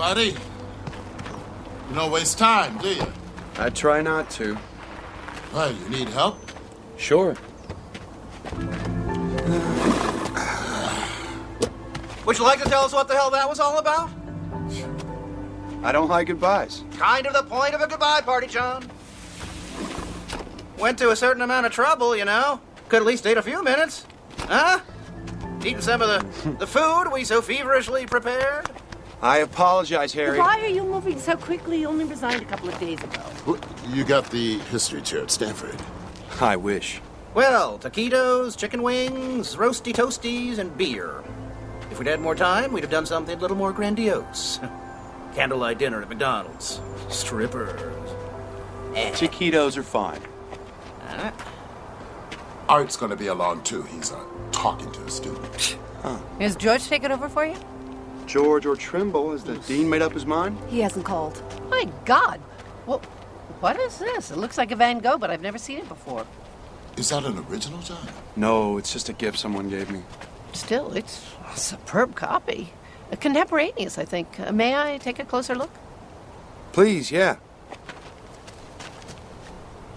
buddy. You don't waste time, do you? I try not to. Well, you need help? Sure. Would you like to tell us what the hell that was all about? I don't like goodbyes. Kind of the point of a goodbye party, John. Went to a certain amount of trouble, you know. Could at least take a few minutes. Huh? Eating some of the food we so feverishly prepared. I apologize, Harry. Why are you moving so quickly? You only resigned a couple of days ago. Well, you got the history chair at Stanford. I wish. Well, taquitos, chicken wings, roasty toasties, and beer. If we'd had more time, we'd have done something a little more grandiose. Candlelight dinner at McDonald's. Strippers. Taquitos are fine. Art's gonna be along too. He's talking to a student. Is George taking over for you? George or Trimble, has the dean made up his mind? He hasn't called. My God. Well, what is this? It looks like a Van Gogh, but I've never seen it before. Is that an original, John? No, it's just a gift someone gave me. Still, it's a superb copy. Contemporaneous, I think. May I take a closer look? Please, yeah.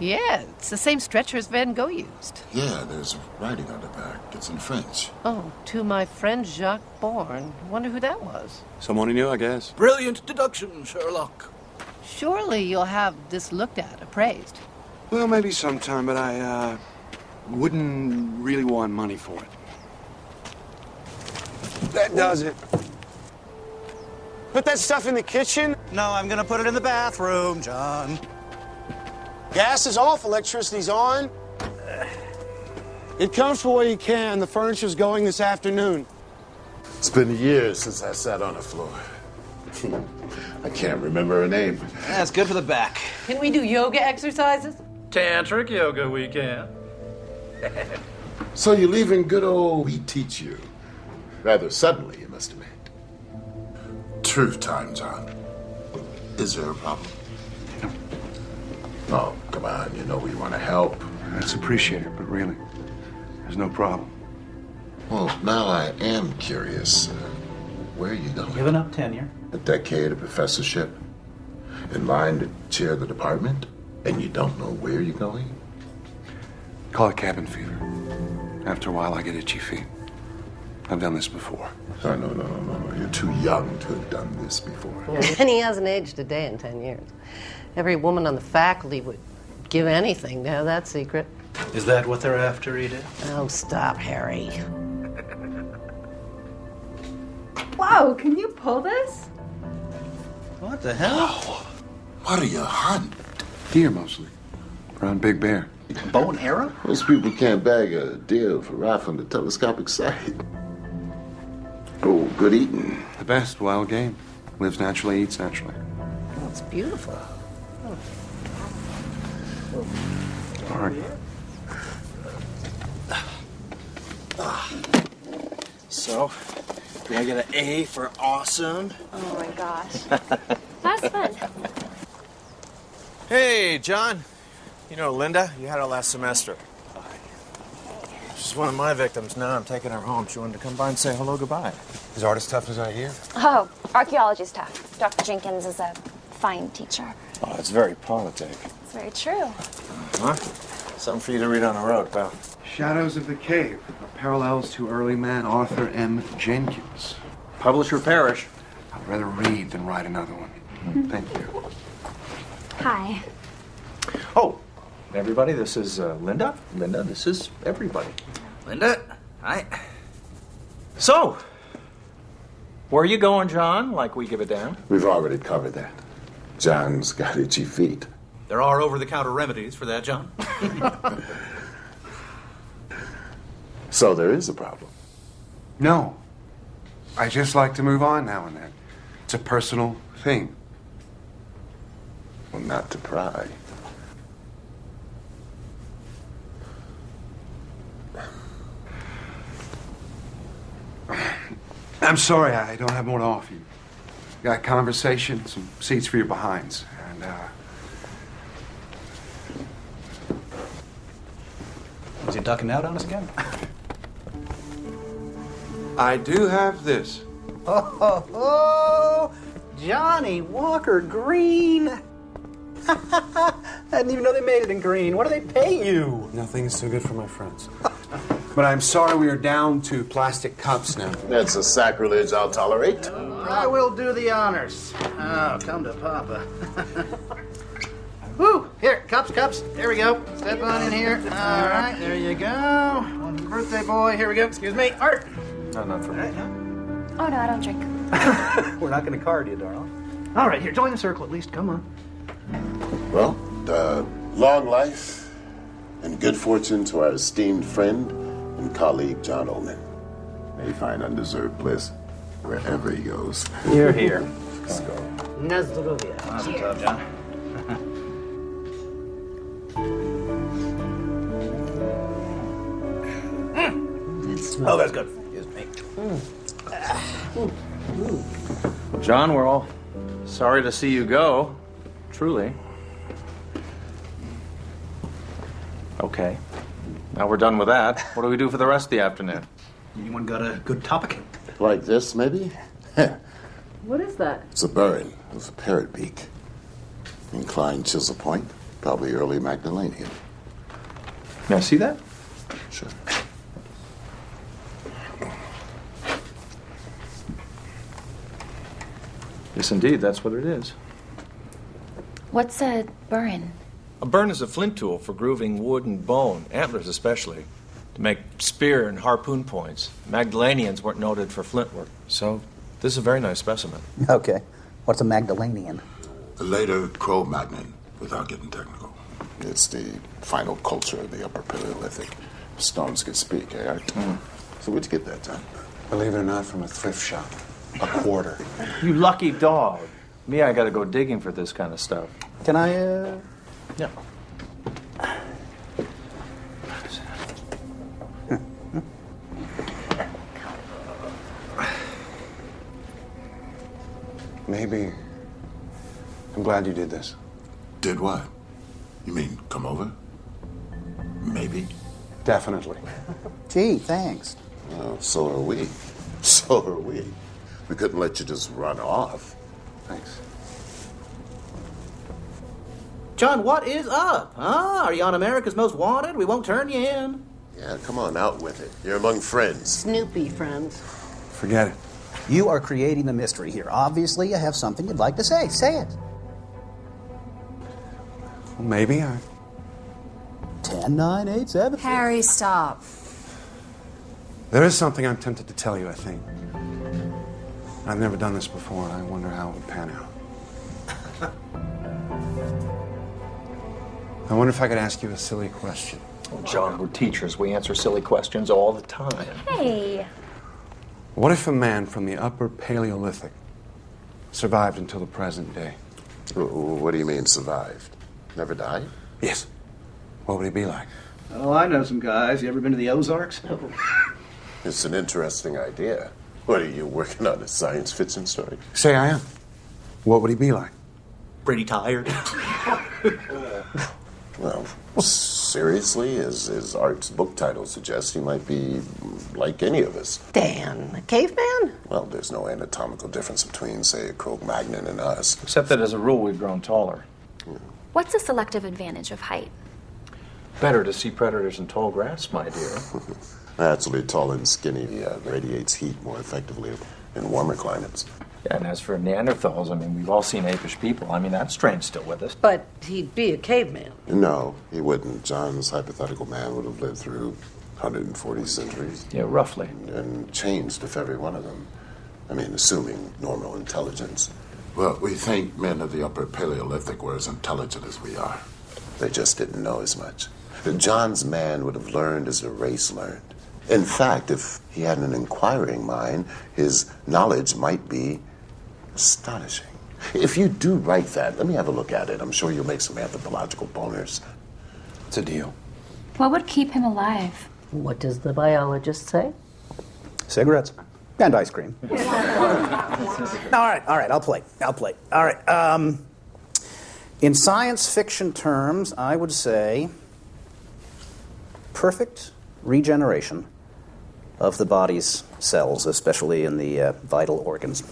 Yeah, it's the same stretcher as Van Gogh used. Yeah, there's writing on the back. It's in French. Oh, to my friend Jacques Bourne. Wonder who that was. Someone he knew, I guess. Brilliant deduction, Sherlock. Surely you'll have this looked at, appraised. Well, maybe sometime, but I, wouldn't really want money for it. That does it. Put that stuff in the kitchen. No, I'm gonna put it in the bathroom, John. Gas is off, electricity's on. It comes for what you can. The furniture's going this afternoon. It's been years since I sat on the floor. I can't remember her name. That's good for the back. Can we do yoga exercises? Tantric yoga weekend. So you're leaving good old we teach you. Rather suddenly, you must admit. Truth time, John. Is there a problem? Oh, come on. You know we want to help. That's appreciated, but really, there's no problem. Well, now I am curious. Where are you going? Giving up tenure. A decade of professorship? In line to chair the department? And you don't know where you're going? Call it cabin fever. After a while, I get itchy feet. I've done this before. Oh, no. You're too young to have done this before. And he hasn't aged a day in 10 years. Every woman on the faculty would give anything to have that secret. Is that what they're after, Edith? Oh, stop, Harry. Wow, can you pull this? What the hell? What are you hunting? Deer, mostly. Around Big Bear. Bow and arrow? Most people can't bag a deer for rifle the telescopic sight. Oh, good eating. The best wild game. Lives naturally, eats naturally. Oh, it's beautiful. All right. So, do I get an A for awesome? Oh my gosh. That's fun. Hey, John. You know Linda? You had her last semester. She's one of my victims. Now I'm taking her home. She wanted to come by and say hello, goodbye. Is art as tough as I hear? Oh, archaeology's tough. Dr. Jenkins is a fine teacher. Oh, it's very politic. It's very true. Huh? Something for you to read on the road, pal. Shadows of the Cave. Parallels to early man Arthur M. Jenkins. Publisher perish. I'd rather read than write another one. Thank you. Hi. Oh, everybody, this is Linda. Linda, this is everybody. Linda, hi. So, where are you going, John? Like we give a damn. We've already covered that. John's got itchy feet. There are over-the-counter remedies for that, John. So there is a problem. No. I just like to move on now and then. It's a personal thing. Well, not to pry. I'm sorry, I don't have more to offer you. Got conversation, some seats for your behinds, and, Is he ducking out on us again? I do have this. Oh, Johnny Walker Green. I didn't even know they made it in green. What do they pay you? Nothing's too good for my friends. But I'm sorry we are down to plastic cups now. That's a sacrilege I'll tolerate. I will do the honors. Oh, come to Papa. Woo! Here, cups. There we go. Step on in here. All right, there you go. One for the birthday boy. Here we go. Excuse me. Art. No, not for me. Oh, no, I don't drink. We're not going to card you, darling. All right, here, join the circle at least. Come on. Well, long life and good fortune to our esteemed friend and colleague, John Oldman. May he find undeserved bliss wherever he goes. You're here. Let's go. Nazdrovia. Awesome job, John. Oh, that's good. Excuse me. Well, John, we're all sorry to see you go. Truly. Okay. Now we're done with that. What do we do for the rest of the afternoon? Anyone got a good topic? Like this, maybe? What is that? It's a burin. It was a parrot beak. Inclined chisel point. Probably early Magdalenian. May I see that? Sure. Yes, indeed. That's what it is. What's a burin? A burn is a flint tool for grooving wood and bone, antlers especially, to make spear and harpoon points. Magdalenians weren't noted for flint work, so this is a very nice specimen. Okay. What's a Magdalenian? A later Cro-Magnon, without getting technical. It's the final culture of the Upper Paleolithic. Stones could speak, eh, Art? So where'd you get that, John? Believe it or not, from a thrift shop. A quarter. You lucky dog. Me, I gotta go digging for this kind of stuff. Can I, Yeah. Maybe. I'm glad you did this. Did what? You mean come over? Maybe. Definitely. Gee, thanks. Well, so are we. So are we. We couldn't let you just run off. Thanks. John, what is up? Huh? Are you on America's Most Wanted? We won't turn you in. Yeah, come on, out with it. You're among friends. Snoopy friends. Forget it. You are creating the mystery here. Obviously, you have something you'd like to say. Say it. Well, maybe I... 10, 9, 8, 7. Harry, stop. There is something I'm tempted to tell you, I think. I've never done this before, and I wonder how it would pan out. I wonder if I could ask you a silly question. Oh, John, we're teachers. We answer silly questions all the time. Hey. What if a man from the Upper Paleolithic survived until the present day? What do you mean, survived? Never died? Yes. What would he be like? Oh, I know some guys. You ever been to the Ozarks? It's an interesting idea. What are you working on, a science fiction story? Say I am. What would he be like? Pretty tired. Well, seriously, as Art's book title suggests, he might be like any of us. Dan, a caveman? Well, there's no anatomical difference between, say, a Cro-Magnon and us. Except that as a rule, we've grown taller. What's the selective advantage of height? Better to see predators in tall grass, my dear. Naturally, tall and skinny radiates heat more effectively in warmer climates. Yeah, and as for Neanderthals, I mean, we've all seen apish people. I mean, that strain's still with us. But he'd be a caveman. No, he wouldn't. John's hypothetical man would have lived through 140 centuries. Yeah, roughly. And changed if every one of them. I mean, assuming normal intelligence. Well, we think men of the Upper Paleolithic were as intelligent as we are. They just didn't know as much. John's man would have learned as the race learned. In fact, if he had an inquiring mind, his knowledge might be astonishing. If you do write that, let me have a look at it. I'm sure you'll make some anthropological boners. It's a deal. What would keep him alive? What does the biologist say? Cigarettes. And ice cream. all right, I'll play. All right, in science fiction terms, I would say perfect regeneration of the body's cells, especially in the vital organs.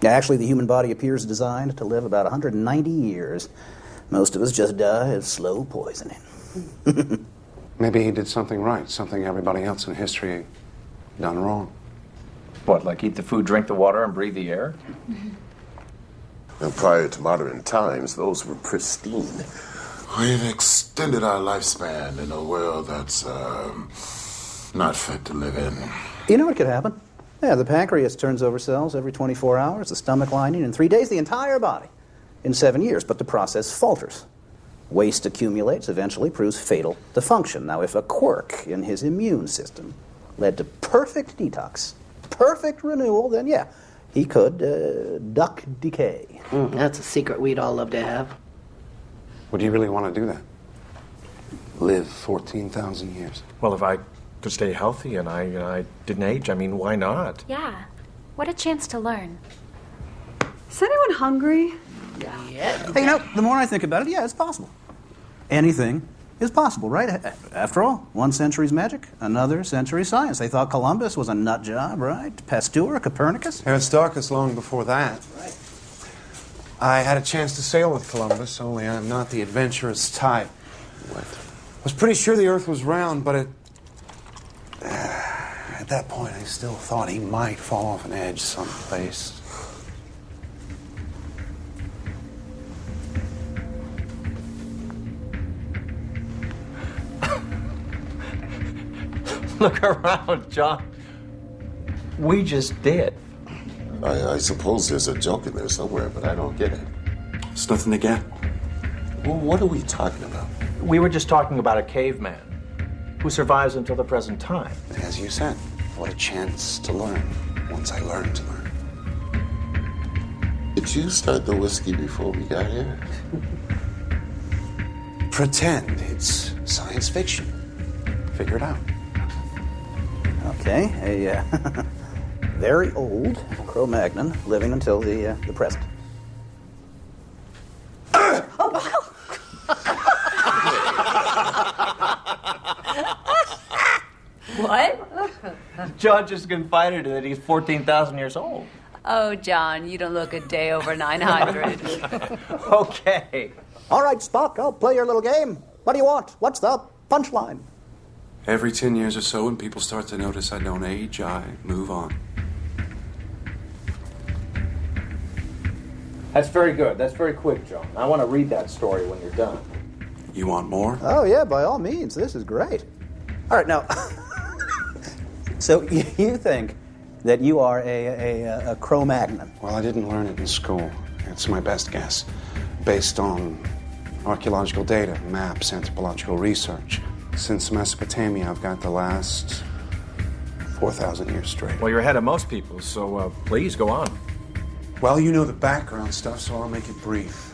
Actually, the human body appears designed to live about 190 years. Most of us just die of slow poisoning. Maybe he did something right, something everybody else in history done wrong. What, like eat the food, drink the water, and breathe the air? And prior to modern times, those were pristine. We've extended our lifespan in a world that's not fit to live in. You know what could happen? Yeah, the pancreas turns over cells every 24 hours, the stomach lining in 3 days, the entire body in 7 years, but the process falters. Waste accumulates, eventually proves fatal to function. Now, if a quirk in his immune system led to perfect detox, perfect renewal, then yeah, he could duck decay. That's a secret we'd all love to have. Would you really want to do that? Live 14,000 years? Well, if I could stay healthy and I didn't age, I mean, why not? Yeah. What a chance to learn. Is anyone hungry? Yeah. Hey, you know, the more I think about it, yeah, it's possible. Anything is possible, right? After all, one century's magic, another century's science. They thought Columbus was a nut job, right? Pasteur, Copernicus. Aristarchus long before that. Right. I had a chance to sail with Columbus, only I'm not the adventurous type. What? I was pretty sure the Earth was round, but at that point I still thought he might fall off an edge someplace. Look around, John. We just did. I suppose there's a joke in there somewhere, but I don't get it. It's nothing to get. Well, what are we talking about? We were just talking about a caveman who survives until the present time. As you said, what a chance to learn once I learned to learn. Did you start the whiskey before we got here? Pretend it's science fiction. Figure it out. Okay, a very old Cro-Magnon living until the present. What? John just confided that he's 14,000 years old. Oh, John, you don't look a day over 900. Okay. All right, Spock, I'll play your little game. What do you want? What's the punchline? Every 10 years or so, when people start to notice I don't age, I move on. That's very good. That's very quick, John. I want to read that story when you're done. You want more? Oh, yeah, by all means. This is great. All right, now, so you think that you are a Cro-Magnon? Well, I didn't learn it in school. It's my best guess, based on archaeological data, maps, anthropological research. Since Mesopotamia, I've got the last 4,000 years straight. Well, you're ahead of most people, so please go on. Well, you know the background stuff, so I'll make it brief.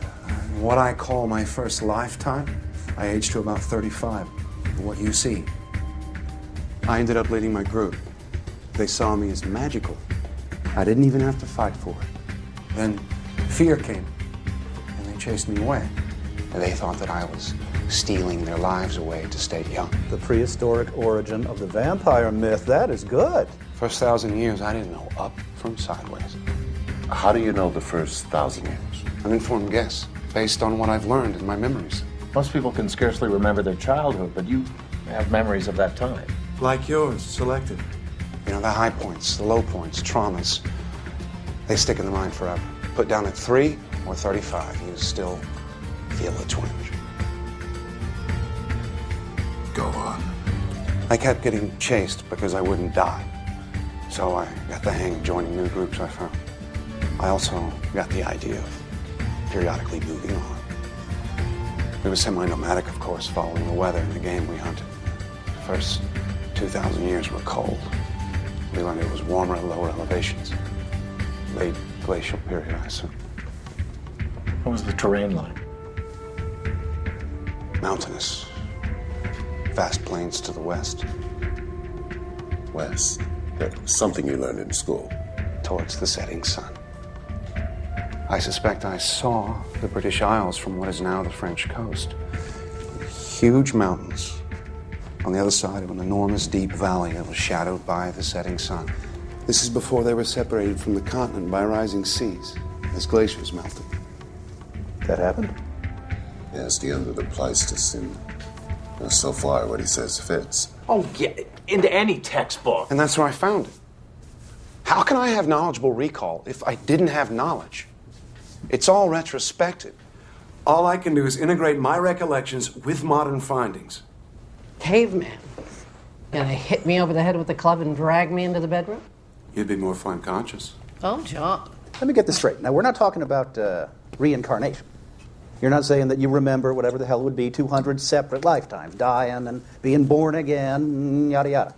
What I call my first lifetime, I aged to about 35. What you see. I ended up leading my group. They saw me as magical. I didn't even have to fight for it. Then fear came, and they chased me away. And they thought that I was stealing their lives away to stay young. The prehistoric origin of the vampire myth. That is good. First 1,000 years, I didn't know up from sideways. How do you know the first 1,000 years? An informed guess, based on what I've learned in my memories. Most people can scarcely remember their childhood, but you have memories of that time. Like yours, selective. You know, the high points, the low points, traumas, they stick in the mind forever. Put down at 3 or 35, you still feel a twinge. Go on. I kept getting chased because I wouldn't die. So I got the hang of joining new groups I found. I also got the idea of periodically moving on. We were semi-nomadic, of course, following the weather and the game we hunted. The first 2,000 years were cold. We learned it was warmer at lower elevations. Late glacial period, I assume. What was the terrain like? Mountainous. Vast plains to the west. West. That's something you learned in school. Towards the setting sun. I suspect I saw the British Isles from what is now the French coast. Huge mountains on the other side of an enormous deep valley that was shadowed by the setting sun. This is before they were separated from the continent by rising seas, as glaciers melted. That happened? Yeah, it's the end of the Pleistocene. So far, what he says fits. Oh, yeah, into any textbook. And that's where I found it. How can I have knowledgeable recall if I didn't have knowledge? It's all retrospective. All I can do is integrate my recollections with modern findings. Caveman. Gonna hit me over the head with the club and drag me into the bedroom? You'd be more fun conscious. Oh, John. Let me get this straight. Now, we're not talking about reincarnation. You're not saying that you remember whatever the hell would be 200 separate lifetimes, dying and being born again, yada, yada.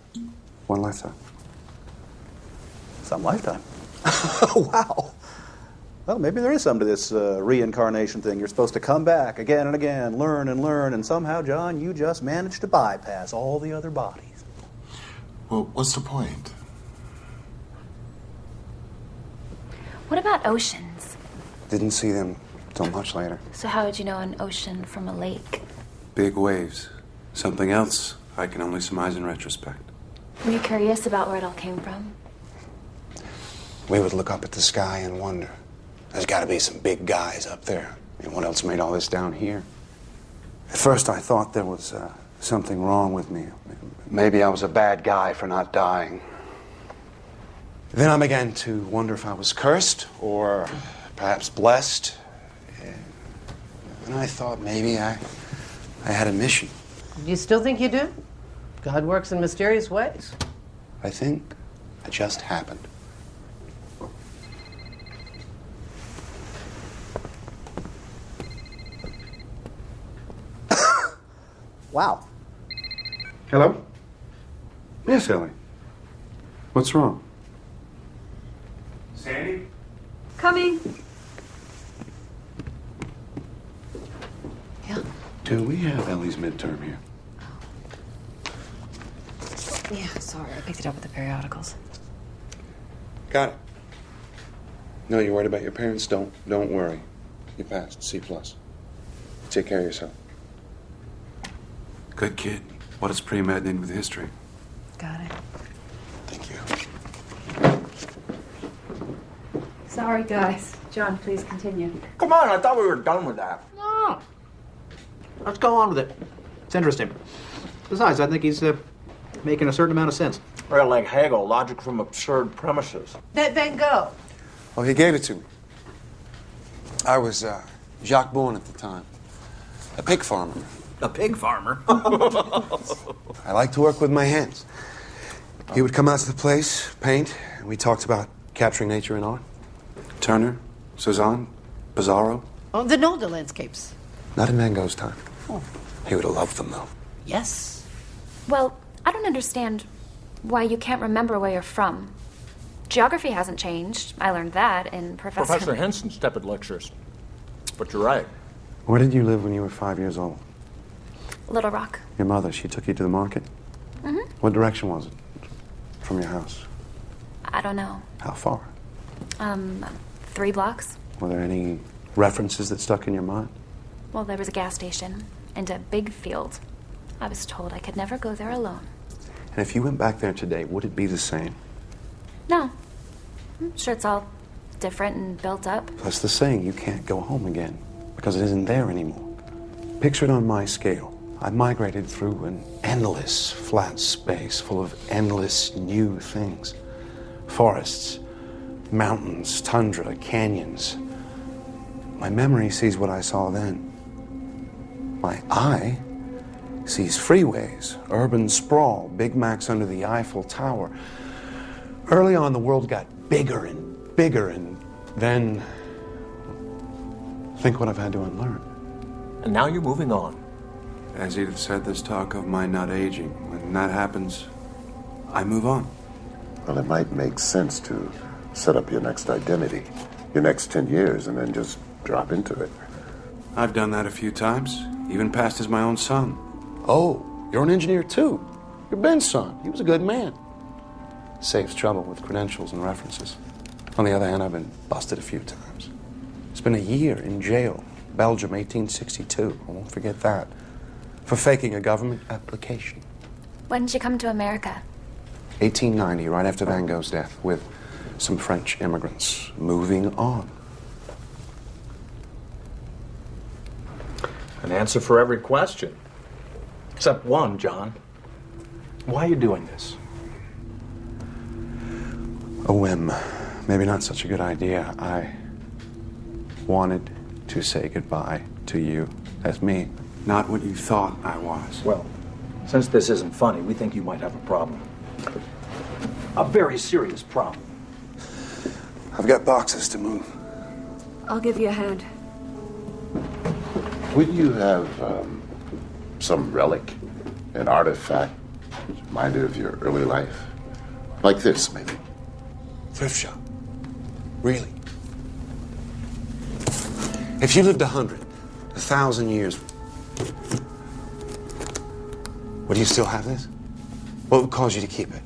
One lifetime. Some lifetime. Wow. Well, maybe there is something to this reincarnation thing. You're supposed to come back again and again, learn, and somehow, John, you just managed to bypass all the other bodies. Well, what's the point? What about oceans? Didn't see them till much later. So how would you know an ocean from a lake? Big waves. Something else I can only surmise in retrospect. Were you curious about where it all came from? We would look up at the sky and wonder. There's got to be some big guys up there. I mean, what else made all this down here? At first, I thought there was something wrong with me. Maybe I was a bad guy for not dying. Then I began to wonder if I was cursed or perhaps blessed. And I thought maybe I had a mission. Do you still think you do? God works in mysterious ways. I think it just happened. Wow. Hello? Yes, Ellie. What's wrong? Sandy? Coming. Yeah. Do we have Ellie's midterm here? Yeah, sorry. I picked it up with the periodicals. Got it. No, you're worried about your parents? Don't worry. You passed. C+. Take care of yourself. Good kid. What does pre-med need with history? Got it. Thank you. Sorry, guys. John, please continue. Come on, I thought we were done with that. No. Let's go on with it. It's interesting. Besides, I think he's making a certain amount of sense. Right, like Hegel, logic from absurd premises. Then go. Oh, he gave it to me. I was Jacques Bourne at the time. A pig farmer. A pig farmer? I like to work with my hands. He would come out to the place, paint, and we talked about capturing nature in art. Turner, Cezanne, Pizarro. Oh, the Nolde landscapes. Not in Van Gogh's time. Oh. He would have loved them, though. Yes. Well, I don't understand why you can't remember where you're from. Geography hasn't changed. I learned that in Professor Henson's tepid lectures. But you're right. Where did you live when you were 5 years old? Little Rock. Your mother, she took you to the market? Mm-hmm. What direction was it from your house? I don't know. How far? 3 blocks. Were there any references that stuck in your mind? Well, there was a gas station and a big field. I was told I could never go there alone. And if you went back there today, would it be the same? No. I'm sure it's all different and built up. Plus the saying, you can't go home again because it isn't there anymore. Picture it on my scale. I migrated through an endless flat space full of endless new things. Forests, mountains, tundra, canyons. My memory sees what I saw then. My eye sees freeways, urban sprawl, Big Macs under the Eiffel Tower. Early on, the world got bigger and bigger, and then think what I've had to unlearn. And now you're moving on. As Edith said, there's talk of my not aging. When that happens, I move on. Well, it might make sense to set up your next identity, your next 10 years, and then just drop into it. I've done that a few times, even passed as my own son. Oh, you're an engineer too. You're Ben's son. He was a good man. Saves trouble with credentials and references. On the other hand, I've been busted a few times. Spent a year in jail, Belgium, 1862. I won't forget that. For faking a government application. When did you come to America? 1890, right after Van Gogh's death, with some French immigrants moving on. An answer for every question. Except one, John. Why are you doing this? A whim. Maybe not such a good idea. I wanted to say goodbye to you as me. Not what you thought I was. Well, since this isn't funny, we think you might have a problem. A very serious problem. I've got boxes to move. I'll give you a hand. Would you have some relic, an artifact, reminder of your early life? Like this, maybe. Thrift shop. Really? If you lived 100, 1,000 years, would you still have this? What would cause you to keep it?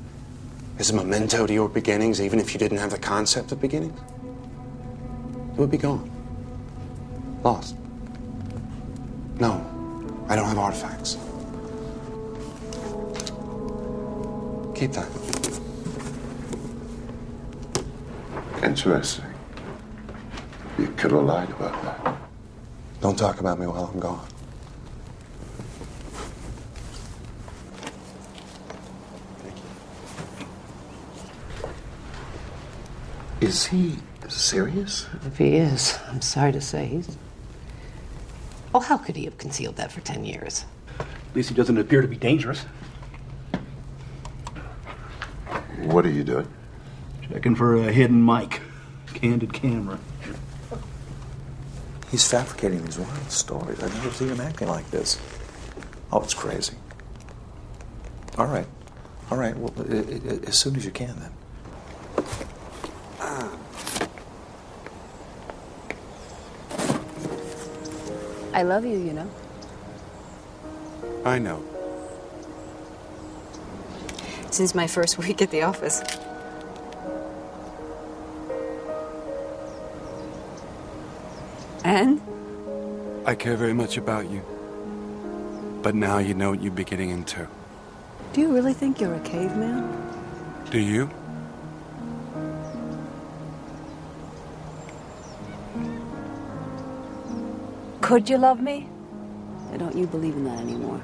As a memento to your beginnings, even if you didn't have the concept of beginnings? It would be gone. Lost. No, I don't have artifacts. Keep that. Interesting. You could have lied about that. Don't talk about me while I'm gone. Is he serious? If he is, I'm sorry to say he's... Oh, how could he have concealed that for 10 years? At least he doesn't appear to be dangerous. What are you doing? Checking for a hidden mic. Candid camera. He's fabricating these wild stories. I've never seen him acting like this. Oh, it's crazy. All right. Well, as soon as you can, then. I love you, you know. I know. Since my first week at the office. And? I care very much about you. But now you know what you'd be getting into. Do you really think you're a caveman? Do you? Could you love me? Or don't you believe in that anymore?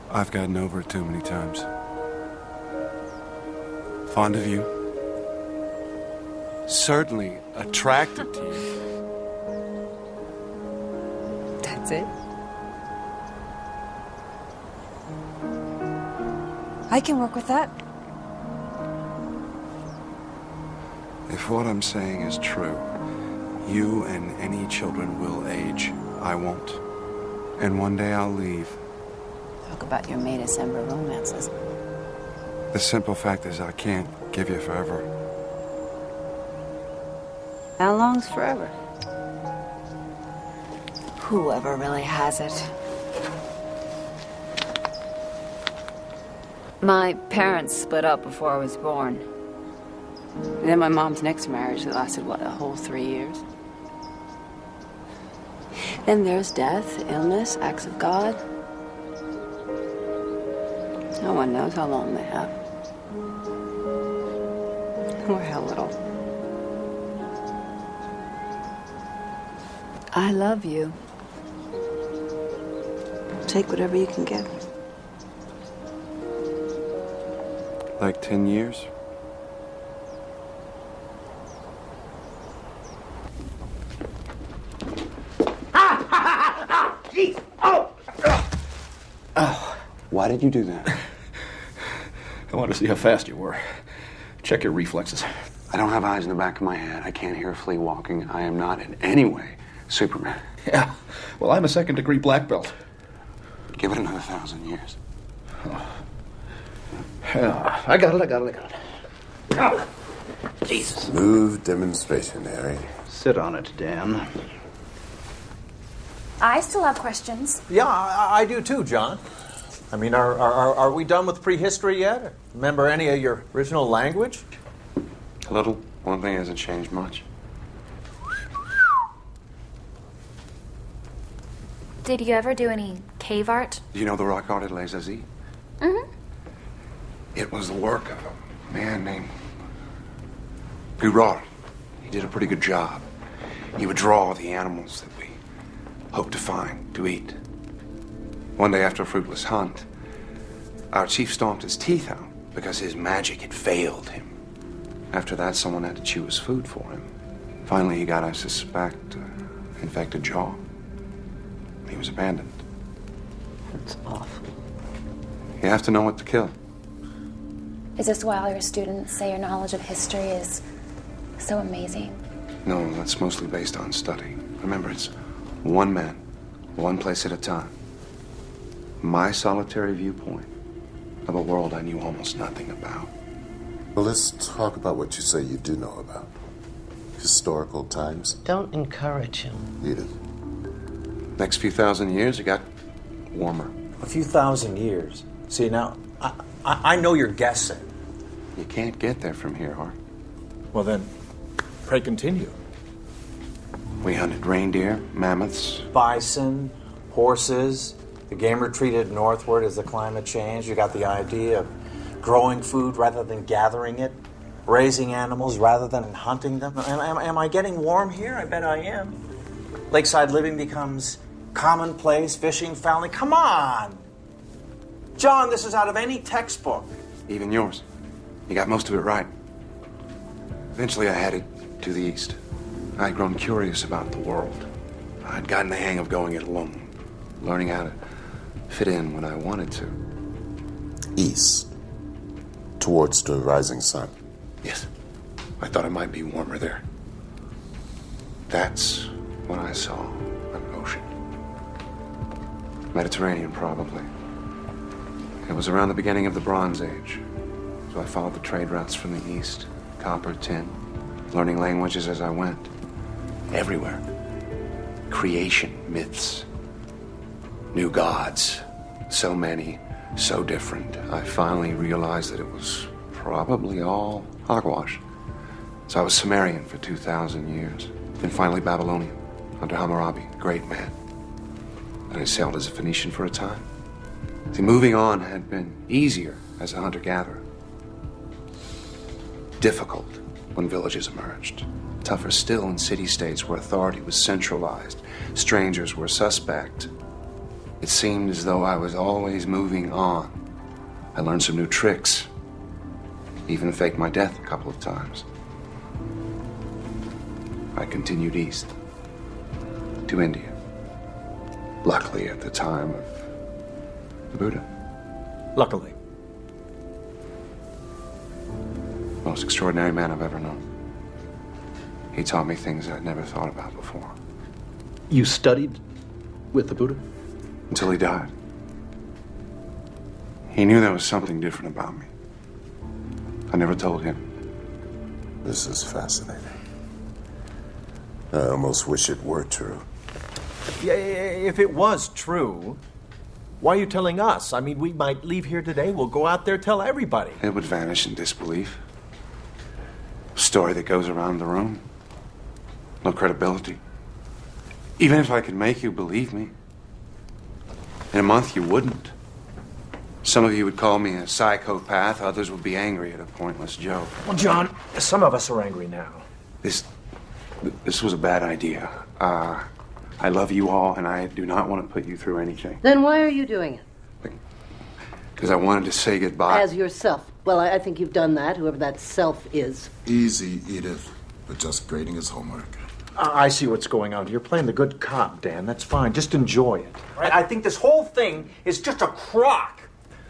I've gotten over it too many times. Fond of you. Certainly attracted to you. That's it? I can work with that. If what I'm saying is true, you and any children will age. I won't. And one day I'll leave. Talk about your May December romances. The simple fact is I can't give you forever. How long's forever? Whoever really has it. My parents split up before I was born. And then my mom's next marriage lasted, what, a whole 3 years? Then there's death, illness, acts of God. No one knows how long they have. Or how little. I love you. Take whatever you can get. Like 10 years? Jeez! Oh! Why did you do that? I wanted to see how fast you were. Check your reflexes. I don't have eyes in the back of my head. I can't hear a flea walking. I am not in any way Superman. Yeah. Well, I'm a second-degree black belt. Give it another 1,000 years. I got it. Oh, Jesus. Smooth demonstration, Harry. Sit on it, Dan. I still have questions. Yeah, I do too, John. I mean, are we done with prehistory yet? Remember any of your original language? A little. One thing hasn't changed much. Did you ever do any cave art? Do you know the rock art at Les Aziz? Mm-hmm. It was the work of a man named Gurard. He did a pretty good job. He would draw the animals that we hoped to find, to eat. One day after a fruitless hunt, our chief stomped his teeth out because his magic had failed him. After that, someone had to chew his food for him. Finally, he got, I suspect, infected jaw. He was abandoned. That's awful. You have to know what to kill. Is this why all your students say your knowledge of history is so amazing? No, that's mostly based on study. Remember, it's one man, one place at a time. My solitary viewpoint of a world I knew almost nothing about. Well, let's talk about what you say you do know about. Historical times. Don't encourage him. Edith. Next few thousand years, it got warmer. A few thousand years. See, now, I know you're guessing. You can't get there from here, Hart. Well then, pray continue. We hunted reindeer, mammoths. Bison, horses. The game retreated northward as the climate changed. You got the idea of growing food rather than gathering it, raising animals rather than hunting them. Am I getting warm here? I bet I am. Lakeside living becomes commonplace, fishing, fouling. Come on! John, this is out of any textbook. Even yours. You got most of it right. Eventually I headed to the east. I'd grown curious about the world. I'd gotten the hang of going it alone, learning how to fit in when I wanted to. East. Towards the rising sun. Yes. I thought it might be warmer there. That's when I saw an ocean. Mediterranean, probably. It was around the beginning of the Bronze Age. So I followed the trade routes from the east. Copper, tin, learning languages as I went. Everywhere. Creation myths. New gods. So many, so different. I finally realized that it was probably all hogwash. So I was Sumerian for 2,000 years. Then finally Babylonian, under Hammurabi, great man. And I sailed as a Phoenician for a time. See, moving on had been easier as a hunter-gatherer. Difficult when villages emerged. Tougher still in city-states where authority was centralized. Strangers were suspect. It seemed as though I was always moving on. I learned some new tricks. Even faked my death a couple of times. I continued east. To India. Luckily at the time of the Buddha. Luckily. Most extraordinary man I've ever known. He taught me things I'd never thought about before. You studied with the Buddha? Until he died. He knew there was something different about me. I never told him. This is fascinating. I almost wish it were true. Yeah, if it was true, why are you telling us? I mean, we might leave here today, we'll go out there, tell everybody. It would vanish in disbelief. A story that goes around the room. No credibility. Even if I could make you believe me, in a month you wouldn't. Some of you would call me a psychopath, others would be angry at a pointless joke. Well, John, some of us are angry now. This was a bad idea. I love you all, and I do not want to put you through anything. Then why are you doing it? Because I wanted to say goodbye. As yourself. Well, I think you've done that, whoever that self is. Easy, Edith. We're just grading his homework. I see what's going on. You're playing the good cop, Dan. That's fine. Just enjoy it. Right? I think this whole thing is just a crock.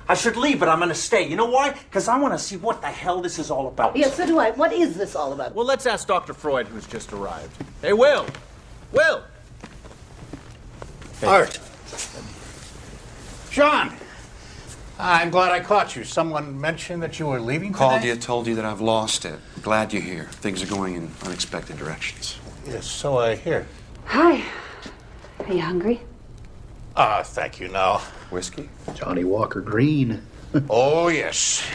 I should leave, but I'm going to stay. You know why? Because I want to see what the hell this is all about. Yes, so do I. What is this all about? Well, let's ask Dr. Freud, who's just arrived. Hey, Will! Will! Hey. Art. John! I'm glad I caught you. Someone mentioned that you were leaving today? Called you, told you that I've lost it. Glad you're here. Things are going in unexpected directions. Yes, so I hear. Hi. Are you hungry? Thank you, no. Whiskey? Johnny Walker Green. Oh, yes.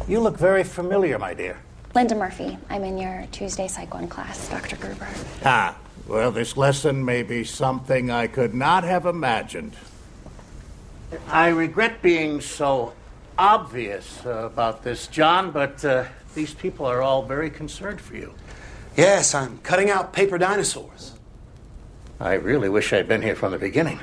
You look very familiar, my dear. Linda Murphy. I'm in your Tuesday Psych 1 class, Dr. Gruber. Well, this lesson may be something I could not have imagined. I regret being so obvious about this, John, but these people are all very concerned for you. Yes, I'm cutting out paper dinosaurs. I really wish I'd been here from the beginning.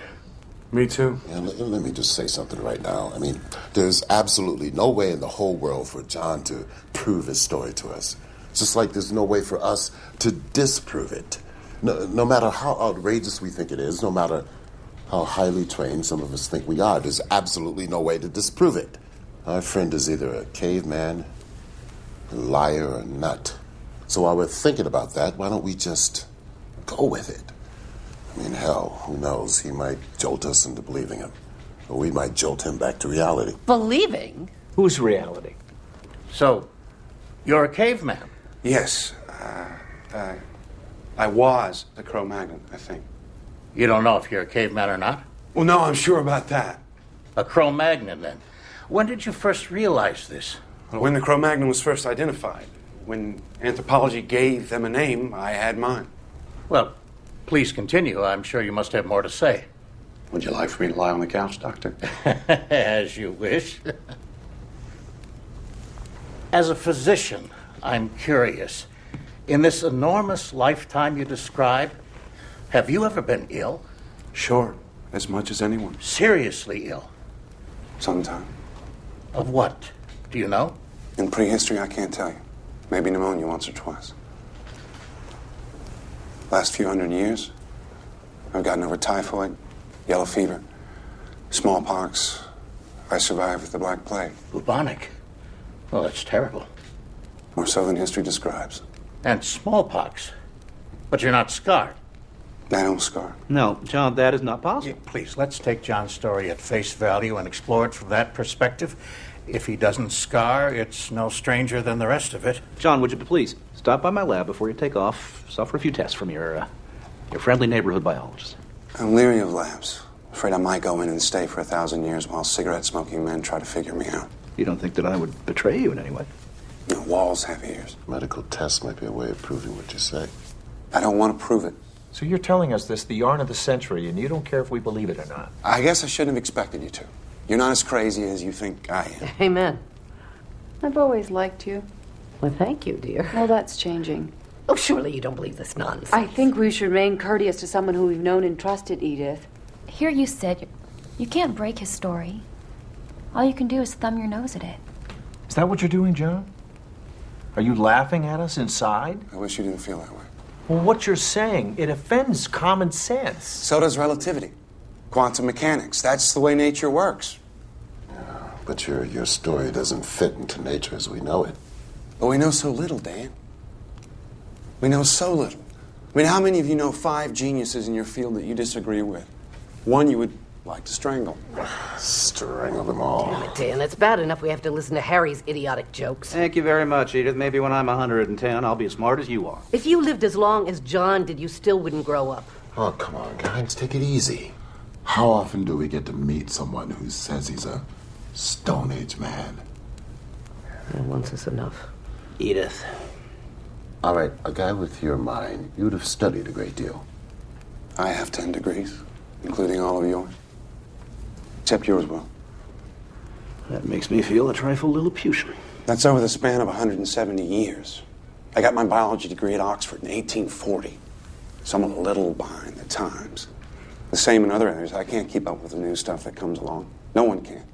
Me too. Yeah, let me just say something right now. I mean, there's absolutely no way in the whole world for John to prove his story to us. Just like there's no way for us to disprove it. No matter how outrageous we think it is, no matter how highly trained some of us think we are, there's absolutely no way to disprove it. Our friend is either a caveman, a liar, or a nut. So while we're thinking about that, why don't we just go with it? I mean, hell, who knows? He might jolt us into believing him. Or we might jolt him back to reality. Believing? Whose reality? So, you're a caveman? Yes. I was the Cro-Magnon, I think. You don't know if you're a caveman or not? Well, no, I'm sure about that. A Cro-Magnon, then. When did you first realize this? Well, when the Cro-Magnon was first identified. When anthropology gave them a name, I had mine. Well, please continue. I'm sure you must have more to say. Would you like for me to lie on the couch, Doctor? As you wish. As a physician, I'm curious. In this enormous lifetime you describe, have you ever been ill? Sure, as much as anyone. Seriously ill? Sometime. Of what? Do you know? In prehistory, I can't tell you. Maybe pneumonia once or twice. Last few hundred years, I've gotten over typhoid, yellow fever, smallpox. I survived with the Black Plague. Bubonic? Well, that's terrible. More so than history describes. And smallpox. But you're not scarred. I don't scar. No, John, that is not possible. Yeah, please, let's take John's story at face value and explore it from that perspective. If he doesn't scar, it's no stranger than the rest of it. John, would you please stop by my lab before you take off? Just offer a few tests from your friendly neighborhood biologist. I'm leery of labs. Afraid I might go in and stay for 1,000 years while cigarette-smoking men try to figure me out. You don't think that I would betray you in any way? No, walls have ears. Medical tests might be a way of proving what you say. I don't want to prove it. So you're telling us this, the yarn of the century, and you don't care if we believe it or not? I guess I shouldn't have expected you to. You're not as crazy as you think I am. Amen. I've always liked you. Well, thank you, dear. Well, that's changing. Oh, surely you don't believe this nonsense. I think we should remain courteous to someone who we've known and trusted, Edith. Here you sit. You can't break his story. All you can do is thumb your nose at it. Is that what you're doing, John? Are you laughing at us inside? I wish you didn't feel that way. Well, what you're saying, it offends common sense. So does relativity. Quantum mechanics. That's the way nature works. Yeah, but your story doesn't fit into nature as we know it. But we know so little, Dan. We know so little. I mean, how many of you know 5 geniuses in your field that you disagree with? One you would like to strangle. Strangle them all. Damn it, Dan. It's bad enough we have to listen to Harry's idiotic jokes. Thank you very much, Edith. Maybe when I'm 110, I'll be as smart as you are. If you lived as long as John did, you still wouldn't grow up. Oh, come on, guys. Take it easy. How often do we get to meet someone who says he's a Stone Age man? Yeah, once is enough. Edith. All right, a guy with your mind, you'd have studied a great deal. I have 10 degrees, including all of yours. Except yours, Will. That makes me feel a trifle Lilliputian. That's over the span of 170 years. I got my biology degree at Oxford in 1840. So I'm a little behind the times. The same in other areas. I can't keep up with the new stuff that comes along. No one can.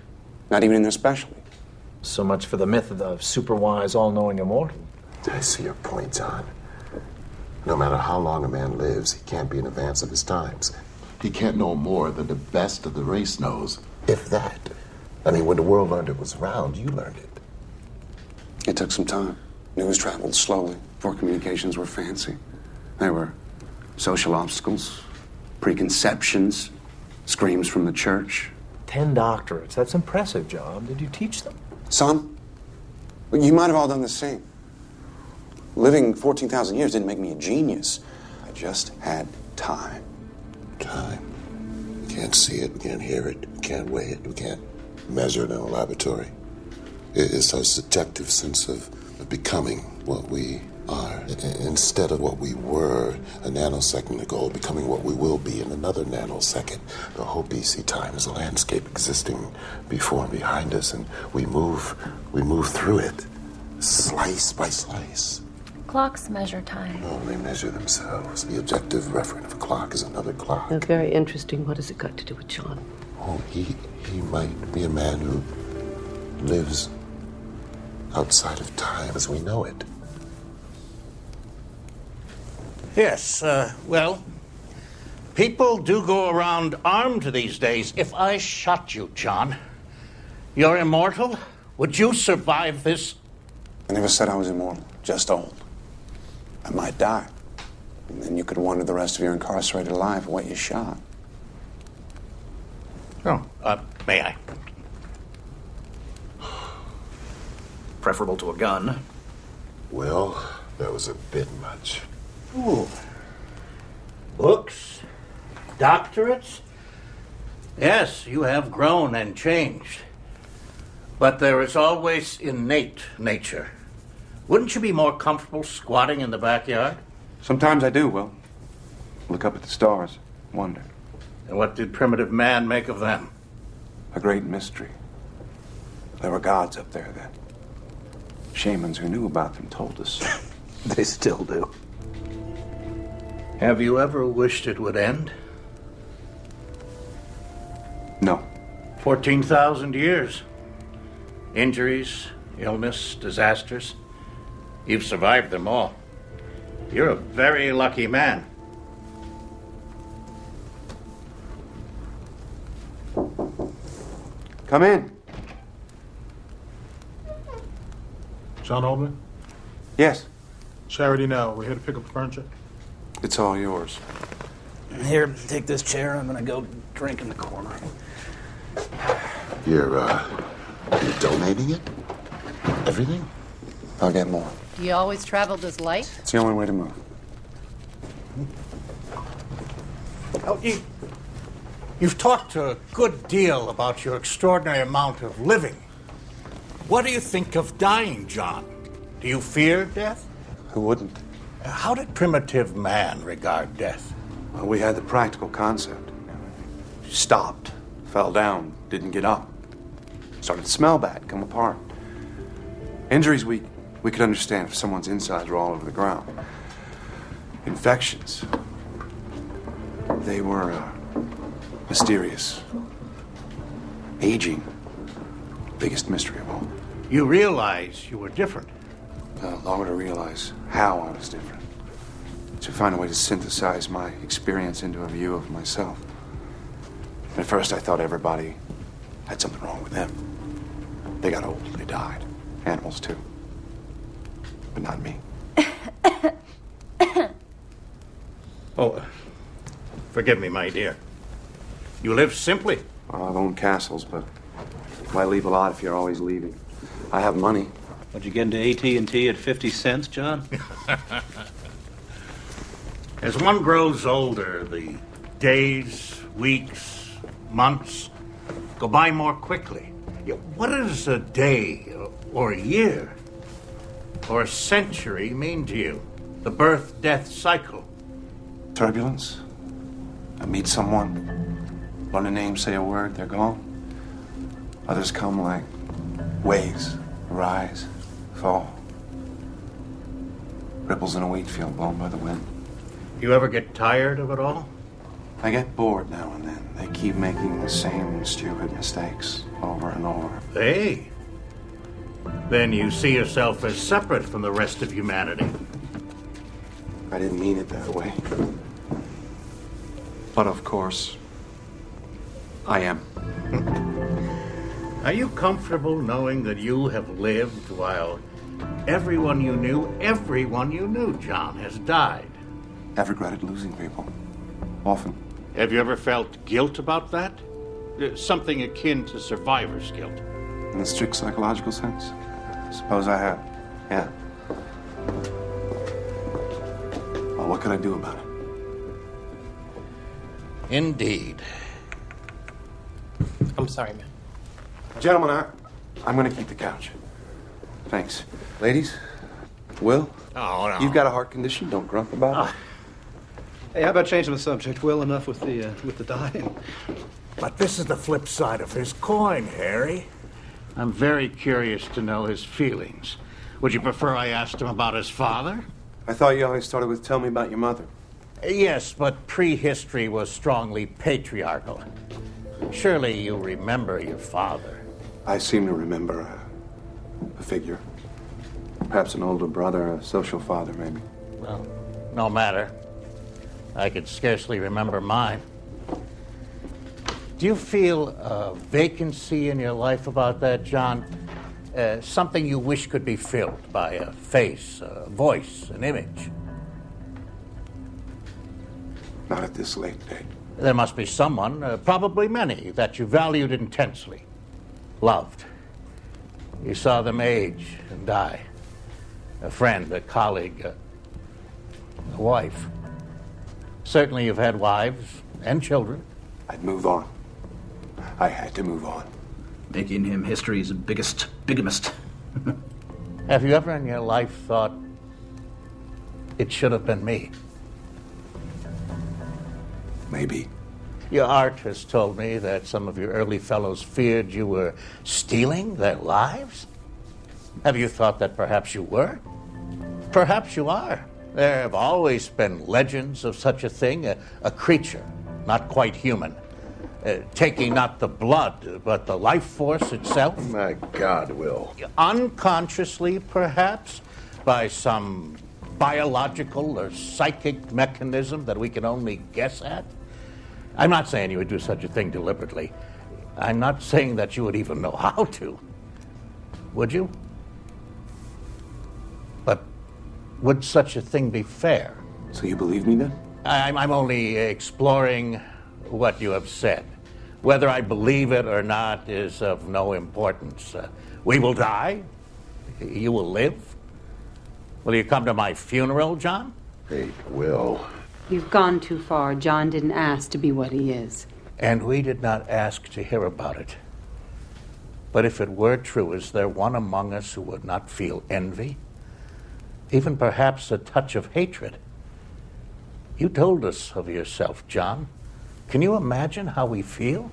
Not even in their specialty. So much for the myth of the super-wise, all-knowing immortal. I see your point, John. No matter how long a man lives, he can't be in advance of his times. He can't know more than the best of the race knows, if that. I mean, when the world learned it was round, you learned it. It took some time. News traveled slowly before communications were fancy. There were social obstacles, preconceptions, screams from the church. 10 doctorates. That's impressive, John. Did you teach them? Some. But you might have all done the same. Living 14,000 years didn't make me a genius. I just had time. Time. We can't see it, we can't hear it, we can't weigh it, we can't measure it in a laboratory. It's our subjective sense of becoming what we are. Instead of what we were a nanosecond ago, becoming what we will be in another nanosecond. The whole BC time is a landscape existing before and behind us, and we move through it, slice by slice. Clocks measure time. Oh, they measure themselves. The objective referent of a clock is another clock. That's very interesting. What has it got to do with John? Oh, he might be a man who lives outside of time as we know it. Yes, well, people do go around armed these days. If I shot you, John, you're immortal? Would you survive this? I never said I was immortal, just old. I might die. And then you could wonder the rest of your incarcerated life what you shot. Oh, may I? Preferable to a gun. Well, that was a bit much. Ooh. Books? Doctorates? Yes, you have grown and changed. But there is always innate nature. Wouldn't you be more comfortable squatting in the backyard? Sometimes I do, Will. Look up at the stars, wonder. And what did primitive man make of them? A great mystery. There were gods up there then. Shamans who knew about them told us. They still do. Have you ever wished it would end? No. 14,000 years. Injuries, illness, disasters. You've survived them all. You're a very lucky man. Come in. John Oldman? Yes. Charity now. We're here to pick up the furniture. It's all yours. Here, take this chair. I'm gonna go drink in the corner. You're donating it? Everything? I'll get more. Do you always travel this light? It's the only way to move. Oh, you've talked a good deal about your extraordinary amount of living. What do you think of dying, John? Do you fear death? Who wouldn't? How did primitive man regard death? Well, we had the practical concept. Stopped, fell down, didn't get up. Started to smell bad, come apart. Injuries we could understand if someone's insides were all over the ground. Infections, they were mysterious. Aging, biggest mystery of all. You realize you were different. Longer to realize how I was different. To find a way to synthesize my experience into a view of myself. At first I thought everybody had something wrong with them. They got old, they died. Animals too. But not me. Oh, forgive me, my dear. You live simply. I've owned castles, but why leave a lot if you're always leaving? I have money. What'd you get into AT&T at 50 cents, John? As one grows older, the days, weeks, months go by more quickly. What does a day or a year or a century mean to you? The birth-death cycle. Turbulence. I meet someone, learn a name, say a word, they're gone. Others come like waves, rise, fall. Ripples in a wheat field blown by the wind. You ever get tired of it all? I get bored now and then. They keep making the same stupid mistakes over and over. Hey. Then you see yourself as separate from the rest of humanity. I didn't mean it that way. But of course, I am. Are you comfortable knowing that you have lived while everyone you knew, John, has died? I've regretted losing people. Often. Have you ever felt guilt about that? Something akin to survivor's guilt. In a strict psychological sense? Suppose I have. Yeah. Well, what could I do about it? Indeed. I'm sorry, man. Gentlemen, I'm going to keep the couch. Thanks. Ladies, Will? Oh, no. You've got a heart condition. Don't grump about it. Hey, how about changing the subject, Will? Enough with the dying. But this is the flip side of his coin, Harry. I'm very curious to know his feelings. Would you prefer I asked him about his father? I thought you always started with tell me about your mother. Yes, but prehistory was strongly patriarchal. Surely you remember your father. I seem to remember a figure. Perhaps an older brother, a social father, maybe. Well, no matter. I could scarcely remember mine. Do you feel a vacancy in your life about that, John? Something you wish could be filled by a face, a voice, an image? Not at this late date. There must be someone, probably many, that you valued intensely, loved. You saw them age and die. A friend, a colleague, a wife. Certainly you've had wives and children. I'd move on. I had to move on. Making him history's biggest bigamist. Have you ever in your life thought, it should have been me? Maybe. Your art has told me that some of your early fellows feared you were stealing their lives. Have you thought that perhaps you were? Perhaps you are. There have always been legends of such a thing, a creature, not quite human, taking not the blood, but the life force itself. My God, Will. Unconsciously, perhaps, by some biological or psychic mechanism that we can only guess at. I'm not saying you would do such a thing deliberately. I'm not saying that you would even know how to. Would you? But would such a thing be fair? So you believe me then? I'm only exploring what you have said. Whether I believe it or not is of no importance. We will die. You will live. Will you come to my funeral, John? Hey, Will. You've gone too far. John didn't ask to be what he is. And we did not ask to hear about it. But if it were true, is there one among us who would not feel envy? Even perhaps a touch of hatred? You told us of yourself, John. Can you imagine how we feel?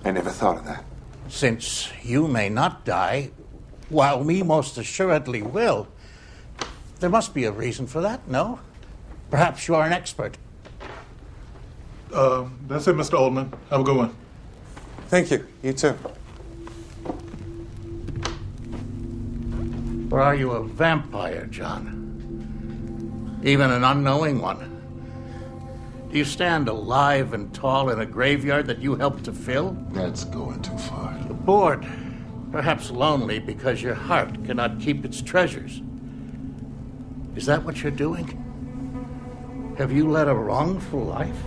I never thought of that. Since you may not die, while we most assuredly will, there must be a reason for that, no? Perhaps you are an expert. That's it, Mr. Oldman. Have a good one. Thank you. You too. Or are you a vampire, John? Even an unknowing one? Do you stand alive and tall in a graveyard that you helped to fill? That's going too far. You're bored, perhaps lonely because your heart cannot keep its treasures. Is that what you're doing? Have you led a wrongful life?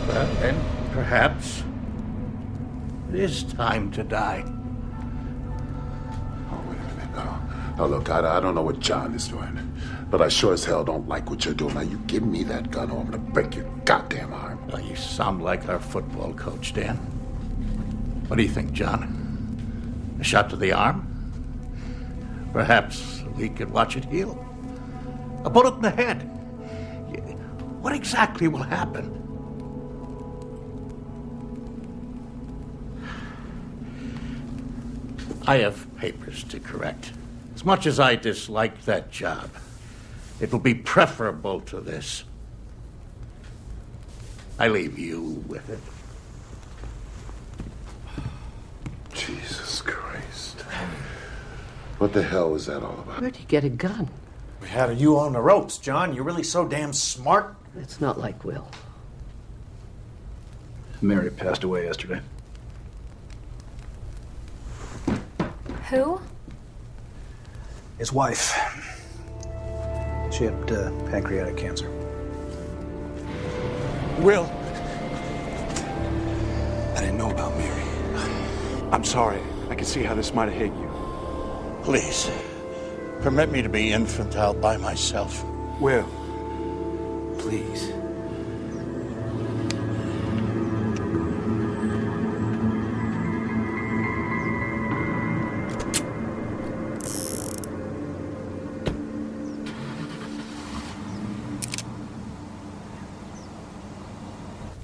Well, then, perhaps it is time to die. Oh, wait a minute. Now, look, I don't know what John is doing, but I sure as hell don't like what you're doing. Now, you give me that gun or I'm going to break your goddamn arm. Well, you sound like our football coach, Dan. What do you think, John? A shot to the arm? Perhaps we could watch it heal. A bullet in the head. What exactly will happen? I have papers to correct. As much as I dislike that job, it will be preferable to this. I leave you with it. Jesus Christ. What the hell was that all about? Where'd you get a gun? We had you on the ropes, John. You're really so damn smart. It's not like Will. Mary passed away yesterday. Who? His wife. She had pancreatic cancer. Will. I didn't know about Mary. I'm sorry. I can see how this might have hit you. Please, permit me to be infantile by myself. Will. Please.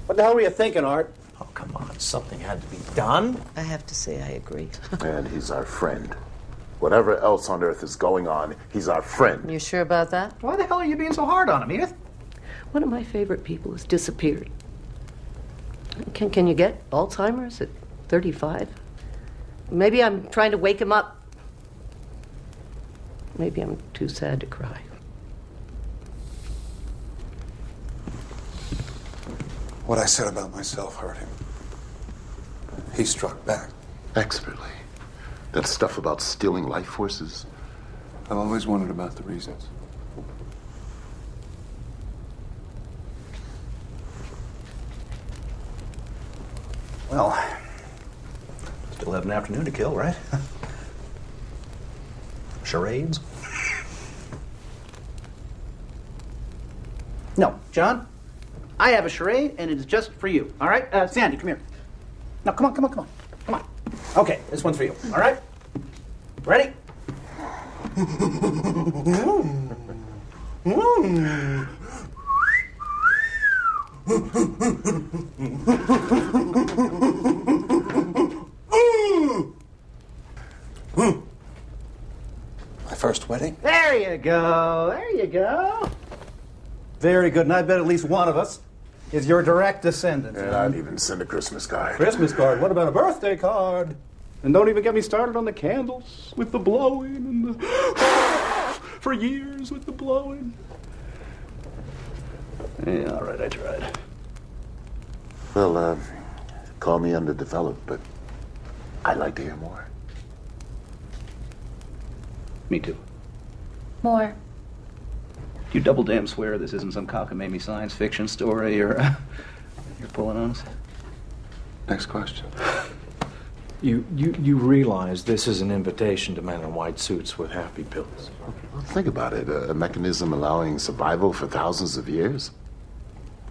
What the hell were you thinking, Art? Oh, come on. Something had to be done. I have to say I agree. And he's our friend. Whatever else on earth is going on, he's our friend. You sure about that? Why the hell are you being so hard on him, Edith? One of my favorite people has disappeared. Can you get Alzheimer's at 35? Maybe I'm trying to wake him up. Maybe I'm too sad to cry. What I said about myself hurt him. He struck back. Expertly. That stuff about stealing life forces. I've always wondered about the reasons. Well, still have an afternoon to kill, right? Charades? No, John, I have a charade, and it is just for you, all right? Sandy, come here. No, come on. Okay, this one's for you, all right? Ready? My first wedding? There you go. Very good, and I bet at least one of us is your direct descendant. And I'd even send a Christmas card. Christmas card? What about a birthday card? And don't even get me started on the candles with the blowing and the... for years with the blowing. Yeah, all right, I tried. Well, call me underdeveloped, but I'd like to hear more. Me too. More. You double damn swear this isn't some cockamamie science fiction story you're pulling on us? Next question. You realize this is an invitation to men in white suits with happy pills. Well, think about it. A mechanism allowing survival for thousands of years.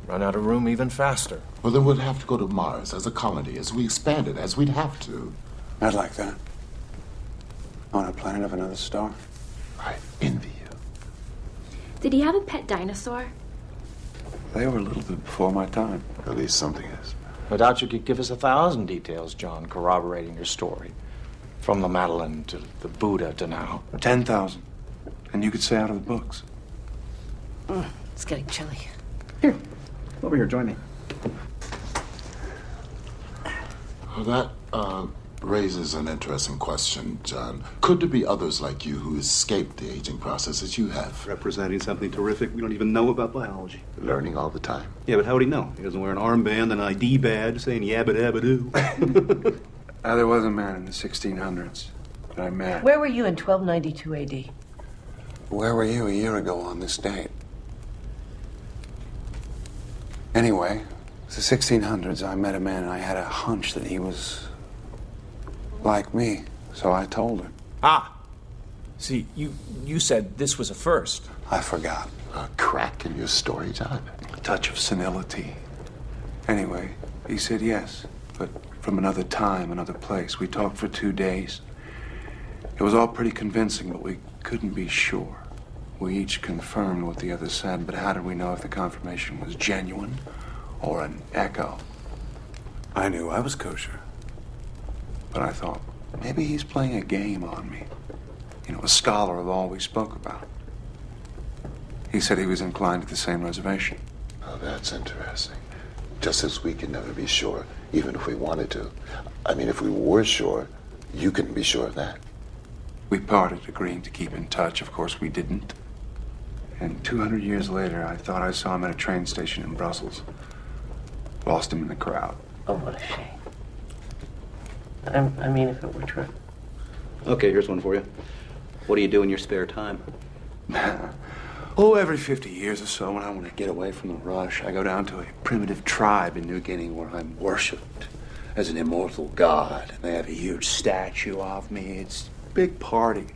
Run out of room even faster. Well, then we'd have to go to Mars as a colony, as we expand it, as we'd have to. I'd like that. On a planet of another star. I envy you. Did he have a pet dinosaur? They were a little bit before my time. At least something is. I doubt you could give us 1,000 details, John, corroborating your story. From the Madeleine to the Buddha to now. 10,000. And you could say out of the books. It's getting chilly. Here, over here, join me. Well, that raises an interesting question, John. Could there be others like you who escaped the aging process as you have? Representing something terrific we don't even know about biology. Learning all the time. Yeah, but how would he know? He doesn't wear an armband, an ID badge saying yabba dabba doo. There was a man in the 1600s that I met. Where were you in 1292 AD? Where were you a year ago on this date? Anyway, the 1600s, I met a man and I had a hunch that he was like me, so I told him. Ah! See, you said this was a first. I forgot. A crack in your story, John? A touch of senility. Anyway, he said yes, but from another time, another place. We talked for 2 days. It was all pretty convincing, but we couldn't be sure. We each confirmed what the other said, but how did we know if the confirmation was genuine or an echo? I knew I was kosher, but I thought, maybe he's playing a game on me. You know, a scholar of all we spoke about. He said he was inclined to the same reservation. Oh, that's interesting. Just as we can never be sure, even if we wanted to. I mean, if we were sure, you couldn't be sure of that. We parted, agreeing to keep in touch. Of course, we didn't. And 200 years later, I thought I saw him at a train station in Brussels. Lost him in the crowd. Oh, what a shame. I mean, if it were true. Okay, here's one for you. What do you do in your spare time? Every 50 years or so, when I want to get away from the rush, I go down to a primitive tribe in New Guinea where I'm worshipped as an immortal god. And they have a huge statue of me. It's a big party.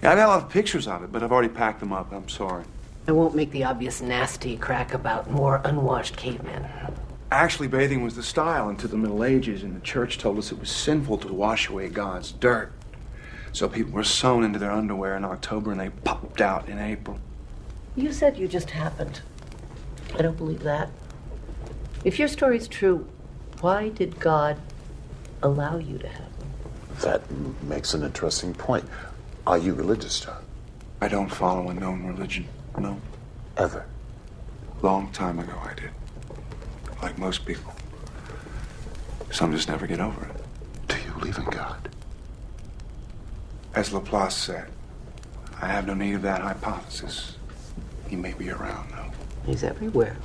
Yeah, I've got a lot of pictures of it, but I've already packed them up. I'm sorry. I won't make the obvious nasty crack about more unwashed cavemen. Actually, bathing was the style into the Middle Ages, and the church told us it was sinful to wash away God's dirt. So people were sewn into their underwear in October, and they popped out in April. You said you just happened. I don't believe that. If your story's true, why did God allow you to have them? That makes an interesting point. Are you religious, John? I don't follow a known religion, no. Ever? Long time ago I did. Like most people. Some just never get over it. Do you believe in God? As Laplace said, I have no need of that hypothesis. He may be around, though. He's everywhere.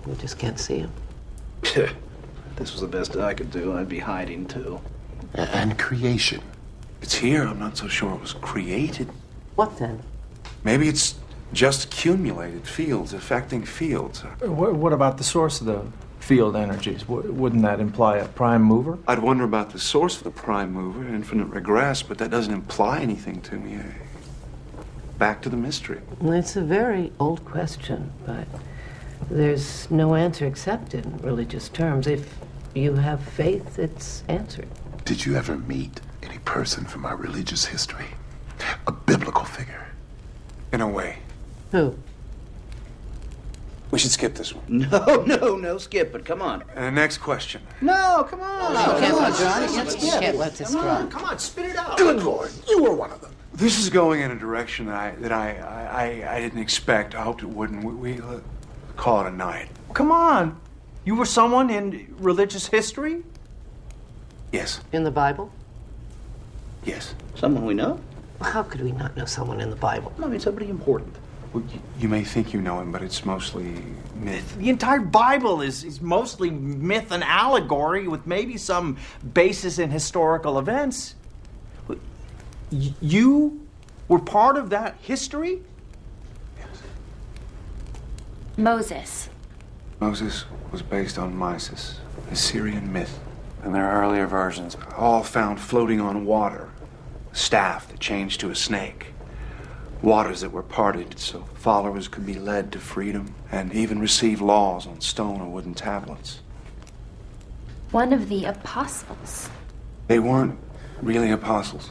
We just can't see him. This was the best I could do. I'd be hiding, too. And creation. It's here. I'm not so sure it was created. What then? Maybe it's just accumulated fields affecting fields. What about the source of the field energies? Wouldn't that imply a prime mover? I'd wonder about the source of the prime mover, infinite regress, but that doesn't imply anything to me. Back to the mystery. It's a very old question, but there's no answer except in religious terms. If you have faith, it's answered. Did you ever meet any person from our religious history? A biblical figure? In a way. Who? We should skip this one. No, skip it. Come on. Next question. No, come on. Come on, John. You can't skip. You can't let this drop. Come on, spit it out. Good Lord, you were one of them. This is going in a direction that I didn't expect. I hoped it wouldn't. We call it a night. Come on. You were someone in religious history? Yes. In the Bible? Yes. Someone we know? How could we not know someone in the Bible? I mean, somebody important. Well, you may think you know him, but it's mostly myth. The entire Bible is mostly myth and allegory with maybe some basis in historical events. You were part of that history? Yes. Moses. Moses was based on Mysis, a Syrian myth. And there are earlier versions, all found floating on water. A staff that changed to a snake. Waters that were parted so followers could be led to freedom and even receive laws on stone or wooden tablets. One of the apostles. They weren't really apostles.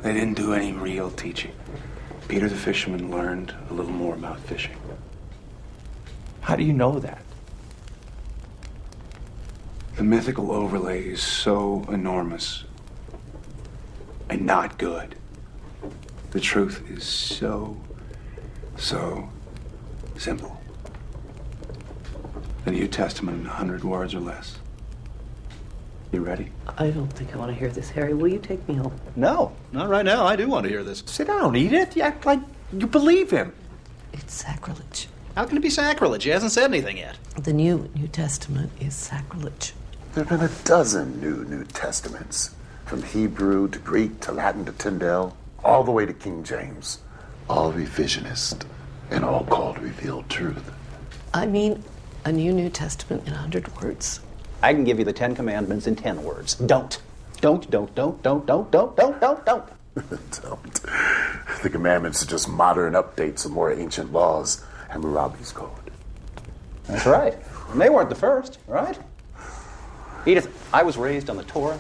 They didn't do any real teaching. Peter the fisherman learned a little more about fishing. How do you know that? The mythical overlay is so enormous and not good. The truth is so simple. The New Testament in 100 words or less. You ready? I don't think I want to hear this, Harry. Will you take me home? No, not right now. I do want to hear this. Sit down, Edith. You act like you believe him. It's sacrilege. How can it be sacrilege? He hasn't said anything yet. The New Testament is sacrilege. There have been a dozen New Testaments. From Hebrew to Greek to Latin to Tyndale, all the way to King James. All revisionist and all called revealed truth. I mean, a New Testament in 100 words. I can give you the 10 Commandments in 10 words. Don't. Don't. Don't. The commandments are just modern updates of more ancient laws and Hammurabi's code. That's right. And they weren't the first, right? Edith, I was raised on the Torah,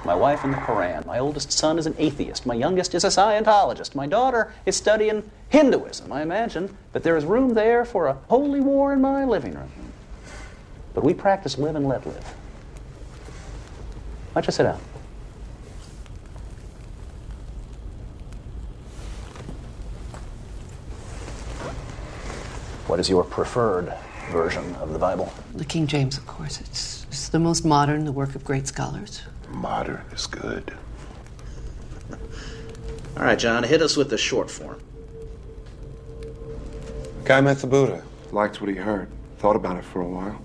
my wife in the Quran. My oldest son is an atheist. My youngest is a Scientologist. My daughter is studying Hinduism. I imagine that there is room there for a holy war in my living room. But we practice live and let live. Why don't you sit down? What is your preferred version of the Bible? The King James, of course. It's the most modern, the work of great scholars. Modern is good. All right, John, hit us with the short form. Guy met the Buddha, liked what he heard, thought about it for a while.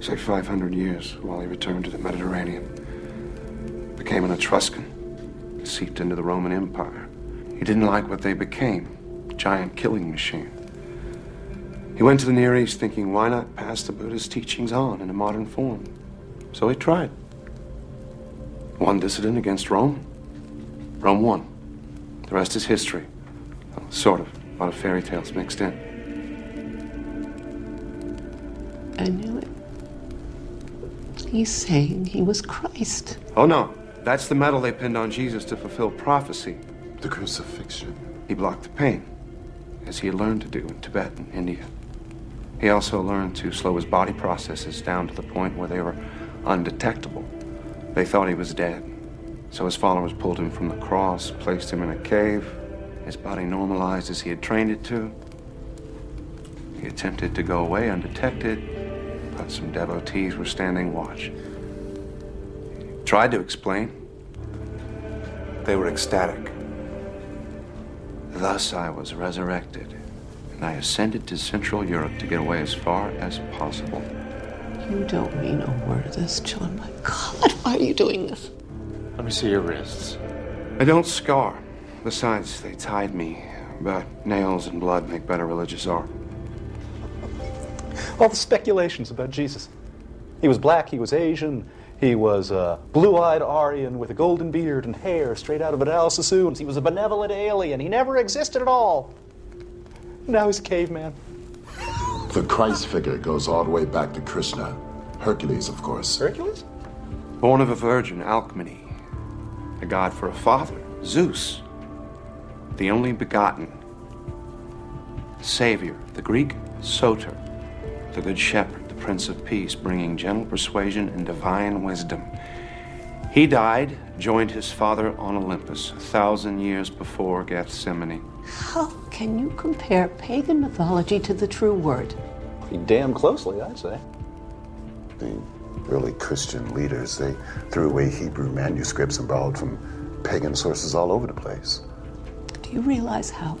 Say 500 years while he returned to the Mediterranean. Became an Etruscan, seeped into the Roman Empire. He didn't like what they became, a giant killing machine. He went to the Near East thinking, why not pass the Buddha's teachings on in a modern form? So he tried. One dissident against Rome. Rome won. The rest is history. Well, sort of. A lot of fairy tales mixed in. I knew it. He's saying he was Christ. Oh, no. That's the medal they pinned on Jesus to fulfill prophecy. The crucifixion. He blocked the pain, as he had learned to do in Tibet and India. He also learned to slow his body processes down to the point where they were undetectable. They thought he was dead. So his followers pulled him from the cross, placed him in a cave. His body normalized as he had trained it to. He attempted to go away undetected, but some devotees were standing watch. He tried to explain. They were ecstatic. Thus I was resurrected, and I ascended to Central Europe to get away as far as possible. You don't mean a word of this, John. My God, why are you doing this? Let me see your wrists. I don't scar. Besides, they tied me. But nails and blood make better religious art. All the speculations about Jesus. He was black, he was Asian, he was a blue-eyed Aryan with a golden beard and hair straight out of an Al Sassoon's. He was a benevolent alien. He never existed at all. Now he's a caveman. The Christ figure goes all the way back to Krishna. Hercules, of course. Hercules? Born of a virgin, Alcmene. A god for a father, Zeus. The only begotten. Savior, the Greek, Soter. The good shepherd, the Prince of Peace, bringing gentle persuasion and divine wisdom. He died, joined his father on Olympus 1,000 years before Gethsemane. How can you compare pagan mythology to the true word? Pretty damn closely, I'd say. The early Christian leaders, they threw away Hebrew manuscripts and borrowed from pagan sources all over the place. Do you realize how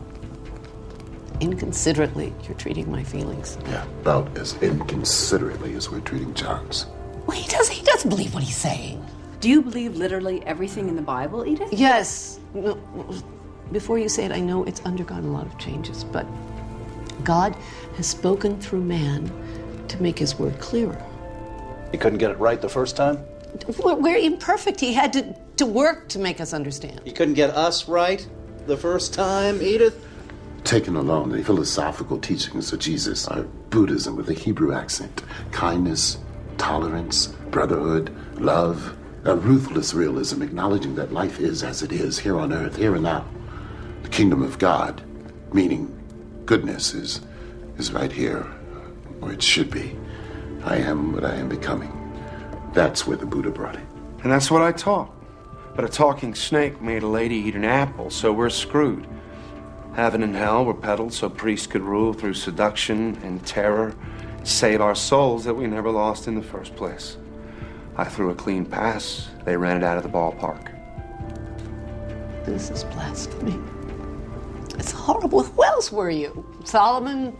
inconsiderately you're treating my feelings? Yeah, about as inconsiderately as we're treating John's. Well, he doesn't believe what he's saying. Do you believe literally everything in the Bible, Edith? Yes. No, before you say it, I know it's undergone a lot of changes, but God has spoken through man to make his word clearer. He couldn't get it right the first time? We're imperfect. He had to work to make us understand. He couldn't get us right the first time, Edith? Taken alone, the philosophical teachings of Jesus are Buddhism with a Hebrew accent. Kindness, tolerance, brotherhood, love, a ruthless realism, acknowledging that life is as it is, here on earth, here and now. The kingdom of God, meaning goodness, is right here, where it should be. I am what I am becoming. That's where the Buddha brought it. And that's what I taught. But a talking snake made a lady eat an apple, so we're screwed. Heaven and hell were peddled so priests could rule through seduction and terror, save our souls that we never lost in the first place. I threw a clean pass. They ran it out of the ballpark. This is blasphemy. It's horrible. Who else were you? Solomon,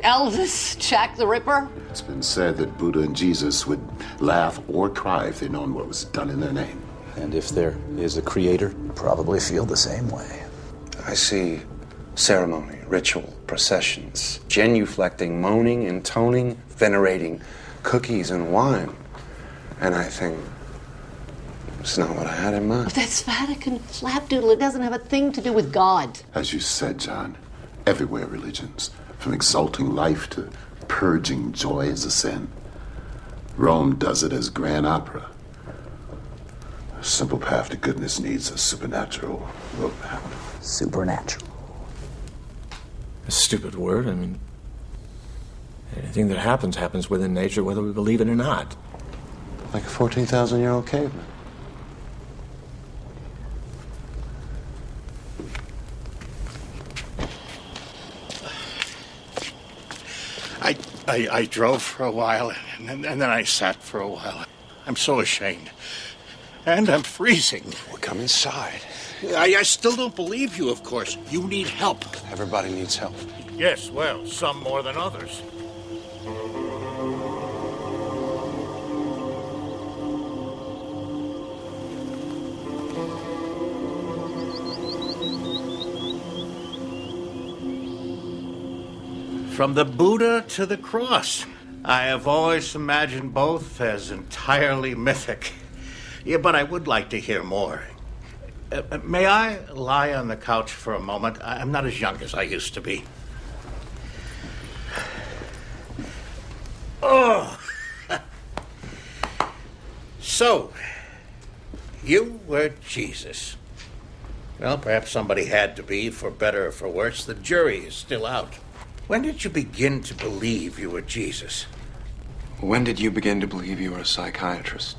Elvis, Jack the Ripper? It's been said that Buddha and Jesus would laugh or cry if they'd known what was done in their name. And if there is a creator, probably feel the same way. I see ceremony, ritual, processions, genuflecting, moaning, intoning, venerating cookies and wine. And I think it's not what I had in mind. But that's Vatican flapdoodle. It doesn't have a thing to do with God. As you said, John, everywhere religions, from exalting life to purging joy as a sin. Rome does it as grand opera. A simple path to goodness needs a supernatural roadmap. Supernatural. A stupid word. I mean, anything that happens within nature, whether we believe it or not. Like a 14,000-year-old caveman. I drove for a while, and then I sat for a while. I'm so ashamed. And I'm freezing. Well, come inside. I still don't believe you, of course. You need help. Everybody needs help. Yes, well, some more than others. From the Buddha to the cross. I have always imagined both as entirely mythic. Yeah, but I would like to hear more. May I lie on the couch for a moment? I'm not as young as I used to be. Oh! So, you were Jesus. Well, perhaps somebody had to be, for better or for worse. The jury is still out. When did you begin to believe you were Jesus? When did you begin to believe you were a psychiatrist?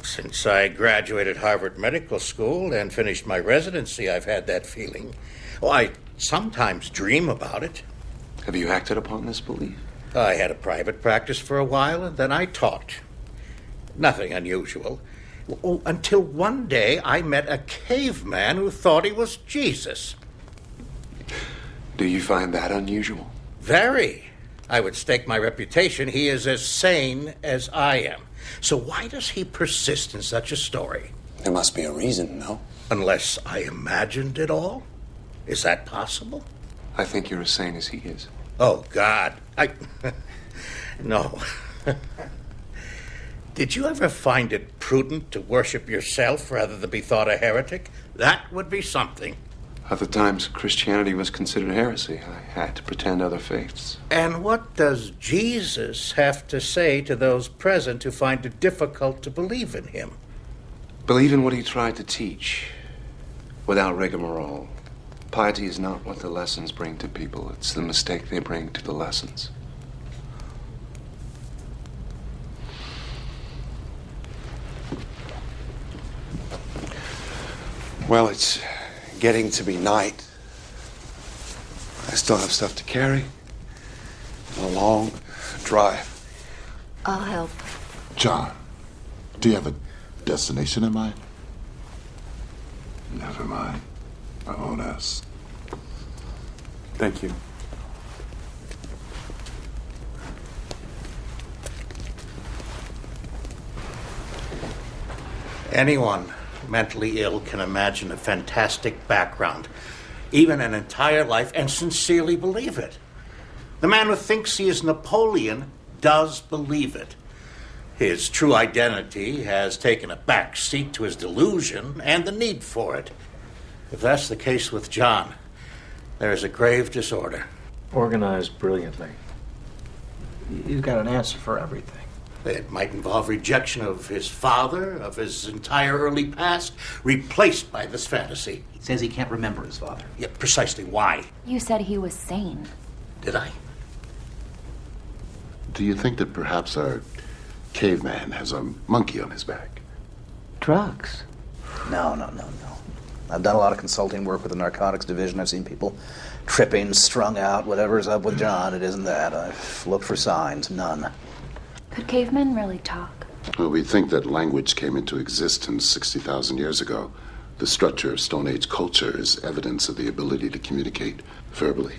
Since I graduated Harvard Medical School and finished my residency, I've had that feeling. Oh, I sometimes dream about it. Have you acted upon this belief? I had a private practice for a while, and then I taught. Nothing unusual. Oh, until one day I met a caveman who thought he was Jesus. Do you find that unusual? Very. I would stake my reputation he is as sane as I am. So why does he persist in such a story? There must be a reason, no? Unless I imagined it all? Is that possible? I think you're as sane as he is. Oh, God. No. Did you ever find it prudent to worship yourself rather than be thought a heretic? That would be something. At the times Christianity was considered heresy, I had to pretend other faiths. And what does Jesus have to say to those present who find it difficult to believe in him? Believe in what he tried to teach, without rigmarole. Piety is not what the lessons bring to people, it's the mistake they bring to the lessons. Well, it's getting to be night. I still have stuff to carry. A long drive. I'll help. John, do you have a destination in mind? Never mind. I won't ask. Thank you. Anyone mentally ill can imagine a fantastic background, even an entire life, and sincerely believe it. The man who thinks he is Napoleon does believe it. His true identity has taken a back seat to his delusion and the need for it. If that's the case with John, there is a grave disorder. Organized brilliantly. You've got an answer for everything. It might involve rejection of his father, of his entire early past, replaced by this fantasy. He says he can't remember his father. Yeah, precisely why? You said he was sane. Did I? Do you think that perhaps our caveman has a monkey on his back? Drugs? No. I've done a lot of consulting work with the narcotics division. I've seen people tripping, strung out, whatever's up with John. It isn't that. I've looked for signs. None. Could cavemen really talk? Well, we think that language came into existence 60,000 years ago. The structure of Stone Age culture is evidence of the ability to communicate verbally.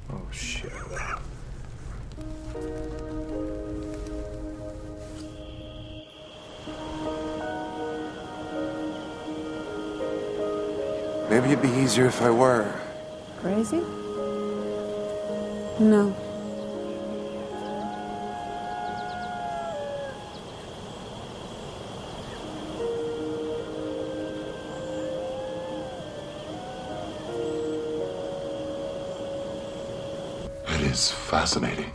Oh, shit. Maybe it'd be easier if I were. Crazy? No. It is fascinating,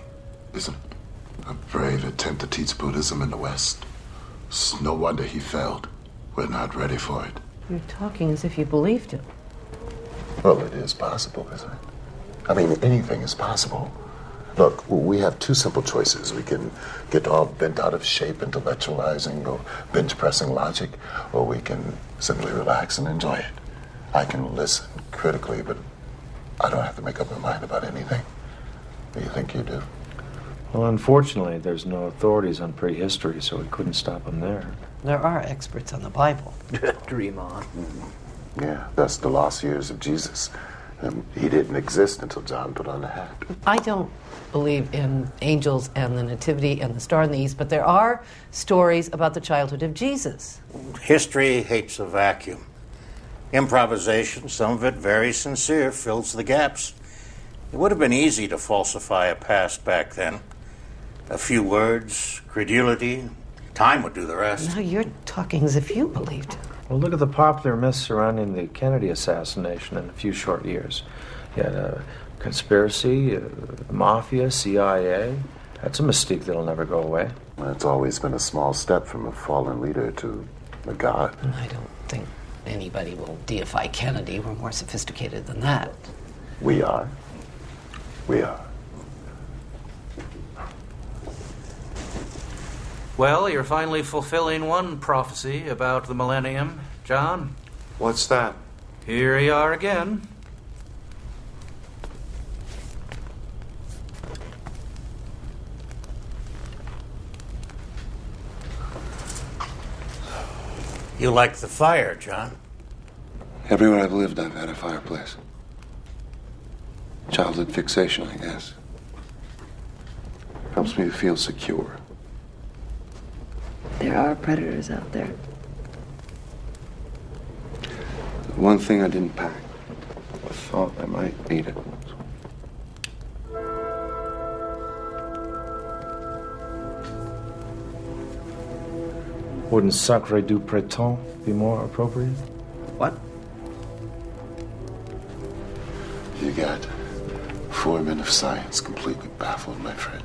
isn't it? A brave attempt to teach Buddhism in the West. It's no wonder he failed. We're not ready for it. You're talking as if you believed him. Well, it is possible, isn't it? I mean, anything is possible. Look, we have two simple choices. We can get all bent out of shape, intellectualizing or bench-pressing logic, or we can simply relax and enjoy it. I can listen critically, but I don't have to make up my mind about anything. Do you think you do? Well, unfortunately, there's no authorities on prehistory, so we couldn't stop them there. There are experts on the Bible. Dream on. Mm-hmm. Yeah, that's the lost years of Jesus. He didn't exist until John put on the hat. I don't believe in angels and the nativity and the star in the east, but there are stories about the childhood of Jesus. History hates a vacuum. Improvisation, some of it very sincere, fills the gaps. It would have been easy to falsify a past back then. A few words, credulity, time would do the rest. Now you're talking as if you believed it. Well, look at the popular myths surrounding the Kennedy assassination in a few short years. You had a conspiracy, mafia, CIA. That's a mystique that'll never go away. Well, it's always been a small step from a fallen leader to a god. I don't think anybody will deify Kennedy. We're more sophisticated than that. We are. We are. Well, you're finally fulfilling one prophecy about the millennium, John. What's that? Here you are again. You like the fire, John? Everywhere I've lived, I've had a fireplace. Childhood fixation, I guess. Helps me to feel secure. There are predators out there. The one thing I didn't pack. I thought I might need it. Wouldn't Sacre du Printemps be more appropriate? What? You got 4 men of science completely baffled, my friend.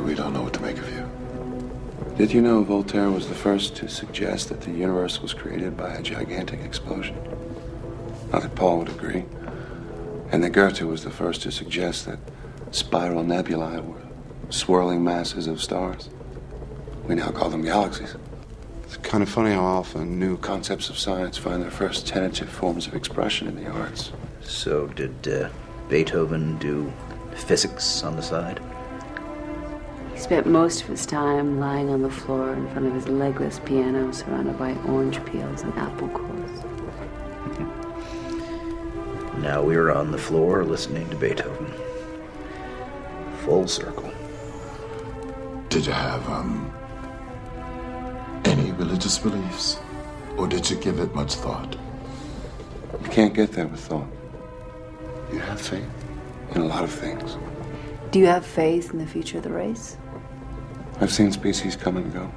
We don't know what to make of you. Did you know Voltaire was the first to suggest that the universe was created by a gigantic explosion? Not that Paul would agree. And that Goethe was the first to suggest that spiral nebulae were swirling masses of stars. We now call them galaxies. It's kind of funny how often new concepts of science find their first tentative forms of expression in the arts. So did Beethoven do physics on the side? He spent most of his time lying on the floor in front of his legless piano, surrounded by orange peels and apple cores. Now we're on the floor listening to Beethoven. Full circle. Did you have, any religious beliefs? Or did you give it much thought? You can't get there with thought. You have faith? In a lot of things. Do you have faith in the future of the race? I've seen species come and go.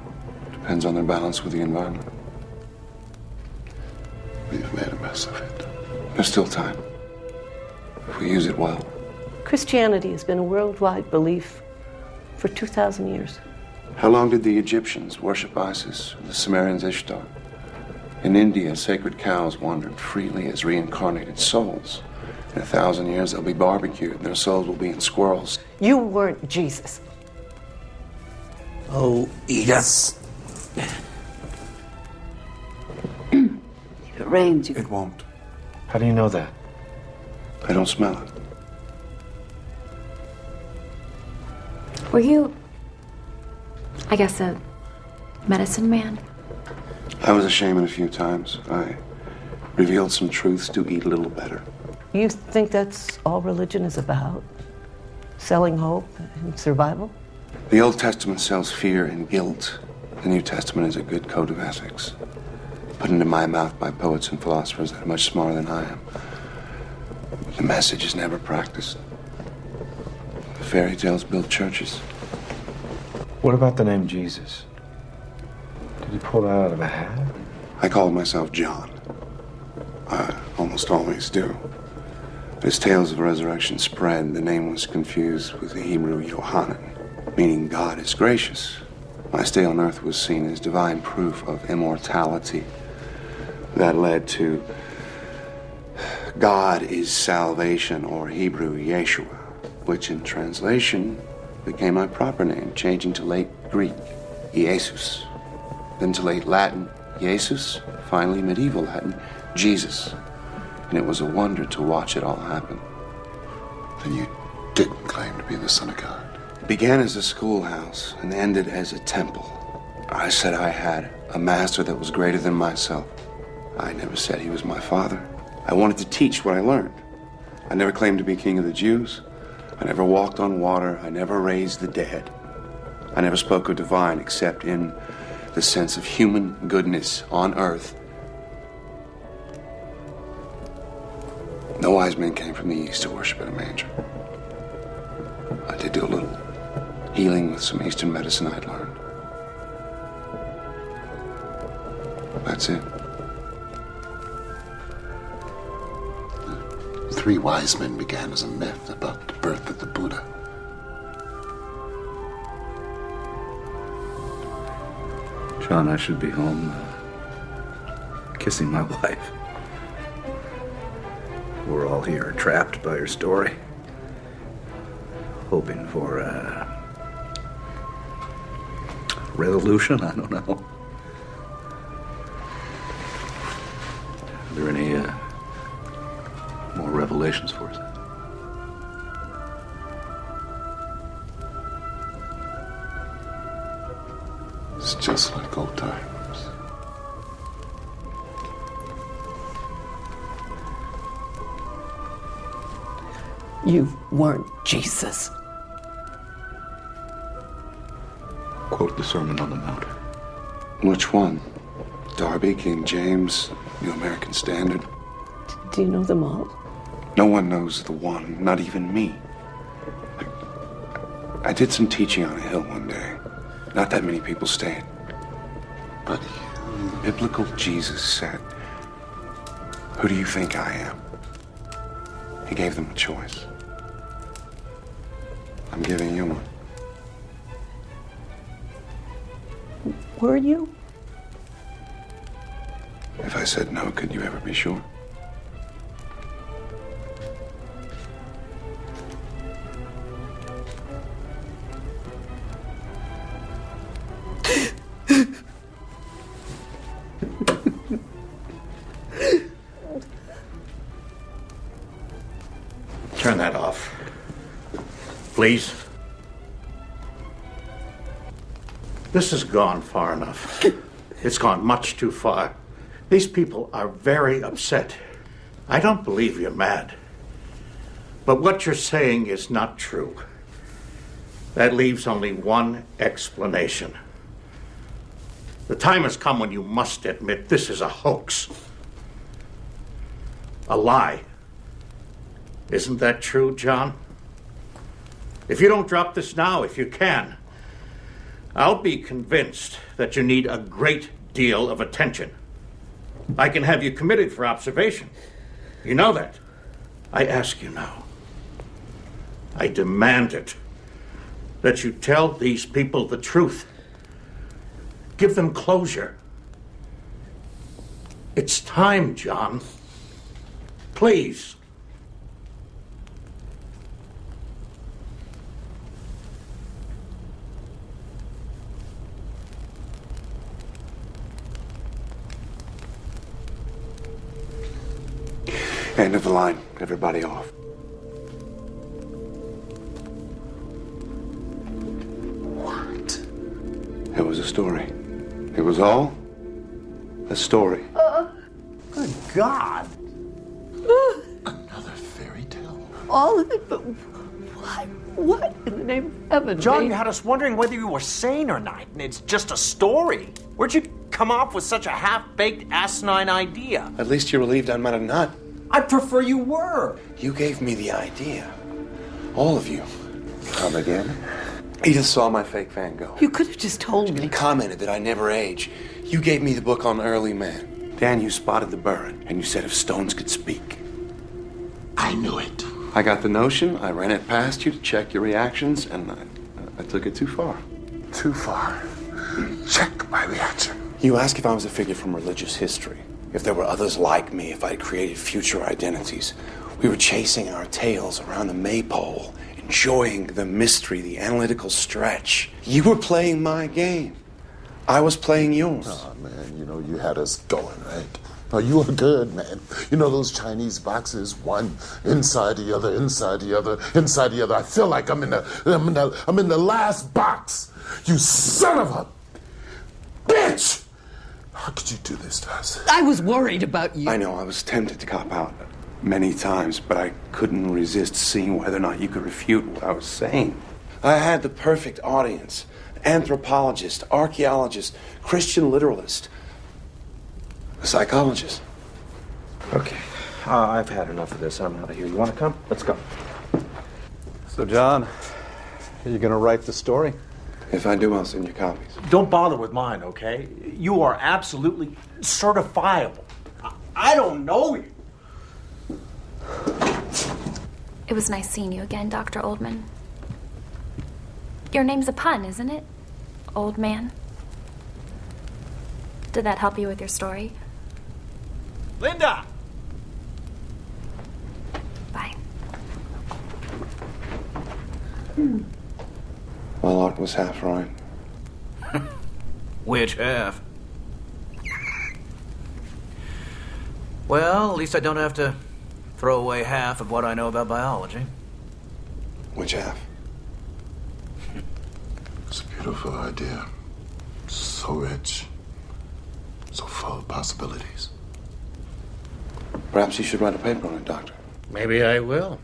Depends on their balance with the environment. We've made a mess of it. There's still time. If we use it well. Christianity has been a worldwide belief for 2,000 years. How long did the Egyptians worship Isis, or the Sumerians Ishtar? In India, sacred cows wandered freely as reincarnated souls. In 1,000 years, they'll be barbecued, and their souls will be in squirrels. You weren't Jesus. Oh, yes. If it rains, you... It won't. How do you know that? I don't smell it. Were you, I guess, a medicine man? I was a shaman a few times. I revealed some truths to eat a little better. You think that's all religion is about? Selling hope and survival? The Old Testament sells fear and guilt. The New Testament is a good code of ethics, put into my mouth by poets and philosophers that are much smarter than I am. The message is never practiced. The fairy tales build churches. What about the name Jesus? Did you pull that out of a hat? I call myself John. I almost always do. As tales of resurrection spread, the name was confused with the Hebrew Yohanan, meaning God is gracious. My stay on earth was seen as divine proof of immortality. That led to God is salvation, or Hebrew Yeshua, which in translation became my proper name, changing to late Greek, Jesus, then to late Latin, Jesus, finally medieval Latin, Jesus. And it was a wonder to watch it all happen. Then you didn't claim to be the Son of God. It began as a schoolhouse and ended as a temple. I said I had a master that was greater than myself. I never said he was my father. I wanted to teach what I learned. I never claimed to be king of the Jews. I never walked on water. I never raised the dead. I never spoke of divine except in the sense of human goodness on earth. No wise men came from the east to worship at a manger. I did do a little healing with some Eastern medicine I'd learned. That's it. 3 wise men began as a myth about the birth of the Buddha. John, I should be home kissing my wife. We're all here trapped by your story, hoping for a resolution. I don't know. Are there any more revelations for us? It's just like old times. You weren't Jesus. Quote the Sermon on the Mount. Which one? Darby, King James, New American Standard? Do you know them all? No one knows the one, not even me. I did some teaching on a hill one day. Not that many people stayed. But biblical Jesus said, "Who do you think I am?" He gave them a choice. I'm giving you one. Were you? If I said no, could you ever be sure? Turn that off. Please. This has gone far enough. It's gone much too far. These people are very upset. I don't believe you're mad. But what you're saying is not true. That leaves only one explanation. The time has come when you must admit this is a hoax. A lie. Isn't that true, John? If you don't drop this now, if you can, I'll be convinced that you need a great deal of attention. I can have you committed for observation. You know that. I ask you now. I demand it. That you tell these people the truth. Give them closure. It's time, John. Please. End of the line. Everybody off. What? It was a story. It was all a story. Good God. Another fairy tale. All of it, but what? What in the name of heaven? John, made- you had us wondering whether you were sane or not, and it's just a story. Where'd you come up with such a half-baked, asinine idea? At least you're relieved I'm not a nut. I'd prefer you were. You gave me the idea. All of you. Come again? Edith saw my fake Van Gogh. You could have just told me. He commented that I never age. You gave me the book on early man. Dan, you spotted the burn, and you said if stones could speak. I knew it. I got the notion, I ran it past you to check your reactions, and I took it too far. Too far. Check my reaction. You asked if I was a figure from religious history, if there were others like me, if I'd created future identities. We were chasing our tails around the maypole, enjoying the mystery, the analytical stretch. You were playing my game. I was playing yours. Oh, man, you had us going, right? Oh, you were good, man. You know those Chinese boxes, one inside the other, inside the other, inside the other. I feel like I'm in the last box. You son of a bitch! How could you do this to us? I was worried about you. I know, I was tempted to cop out many times, but I couldn't resist seeing whether or not you could refute what I was saying. I had the perfect audience. Anthropologist, archaeologist, Christian literalist, a psychologist. Okay. I've had enough of this. I'm out of here. You want to come? Let's go. So, John, are you going to write the story? If I do, I'll send you copies. Don't bother with mine, okay? You are absolutely certifiable. I don't know you. It was nice seeing you again, Dr. Oldman. Your name's a pun, isn't it? Old man. Did that help you with your story? Linda! My luck was half right. Which half? Well, at least I don't have to throw away half of what I know about biology. Which half? It's a beautiful idea. So rich. So full of possibilities. Perhaps you should write a paper on it, Doctor. Maybe I will.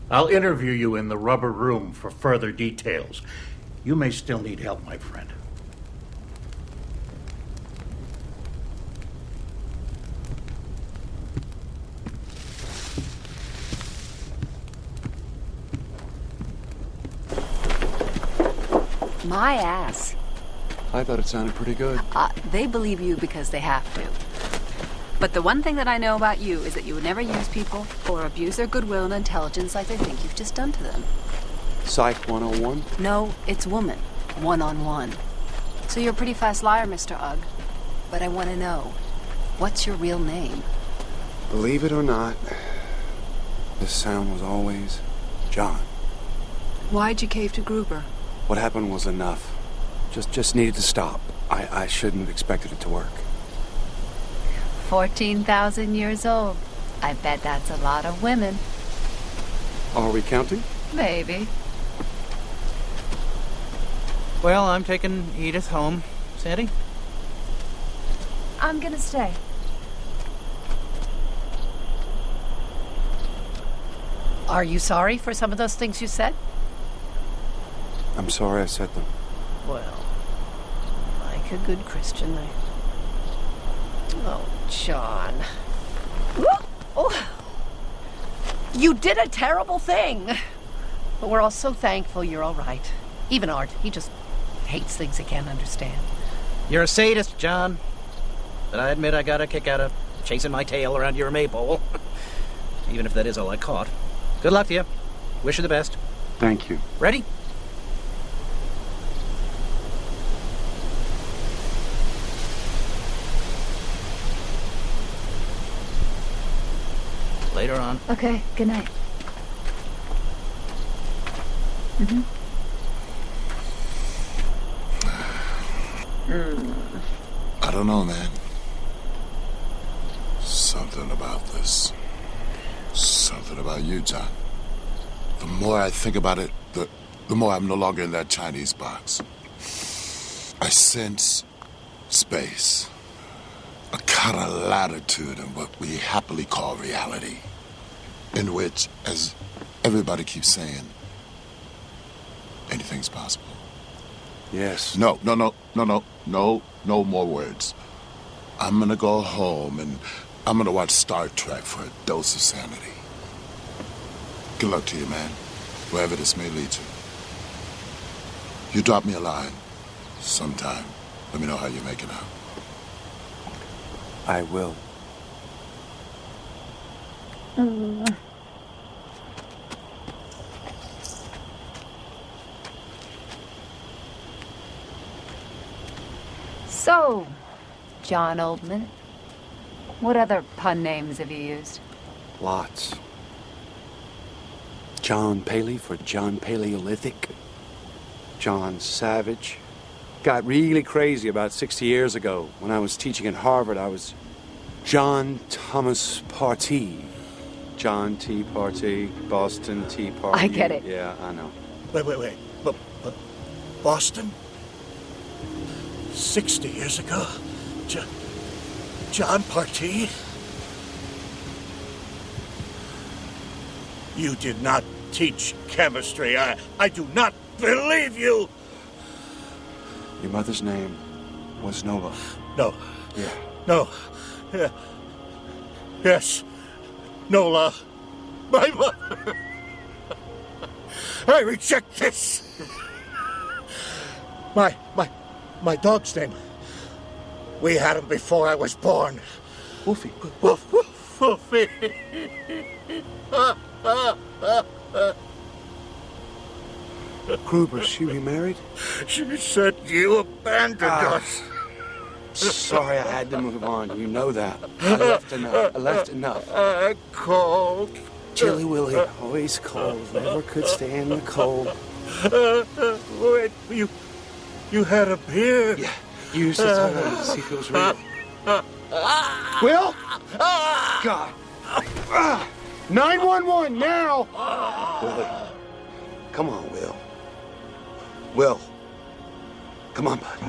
I'll interview you in the rubber room for further details. You may still need help, my friend. My ass. I thought it sounded pretty good. They believe you because they have to. But the one thing that I know about you is that you would never use people or abuse their goodwill and intelligence like they think you've just done to them. Psych 101? No, it's woman. One-on-one. So you're a pretty fast liar, Mr. Ugg. But I want to know, what's your real name? Believe it or not, this sound was always John. Why'd you cave to Gruber? What happened was enough. Just needed to stop. I shouldn't have expected it to work. 14,000 years old. I bet that's a lot of women. Are we counting? Maybe. Well, I'm taking Edith home. Sandy? I'm gonna stay. Are you sorry for some of those things you said? I'm sorry I said them. Well, like a good Christian, Oh, John. Oh. You did a terrible thing. But we're all so thankful you're all right. Even Art, he just hates things he can't understand. You're a sadist, John. But I admit I got a kick out of chasing my tail around your maypole. Even if that is all I caught. Good luck to you. Wish you the best. Thank you. Ready? Later on. Okay, good night. I don't know, man. Something about this. Something about you, John. The more I think about it, the more I'm no longer in that Chinese box. I sense space. A kind of latitude in what we happily call reality. In which, as everybody keeps saying, anything's possible. Yes. No more words. I'm gonna go home and I'm gonna watch Star Trek for a dose of sanity. Good luck to you, man, wherever this may lead you. You drop me a line sometime. Let me know how you're making out. I will. So, John Oldman, what other pun names have you used? Lots. John Paley for John Paleolithic. John Savage. Got really crazy about 60 years ago. When I was teaching at Harvard, I was John Thomas Partee. John T. Partee, Boston Tea Party. I get it. Yeah, I know. Wait. But Boston? 60 years ago? John Partee? You did not teach chemistry. I do not believe you. Your mother's name was Nova. No. Yeah. No. Yeah. Yes. Nola. My mother. I reject this. My dog's name. We had him before I was born. Wolfie. Wolfie. Gruber, she remarried? She said you abandoned us. Sorry, I had to move on. You know that. I left enough. I called Chilly Willy, always cold, never could stand the cold. Wait, you had a beer? Yeah, you used to tell me to see if it was real. Will? God. 911 now! Willie, come on, Will. Will, come on, buddy.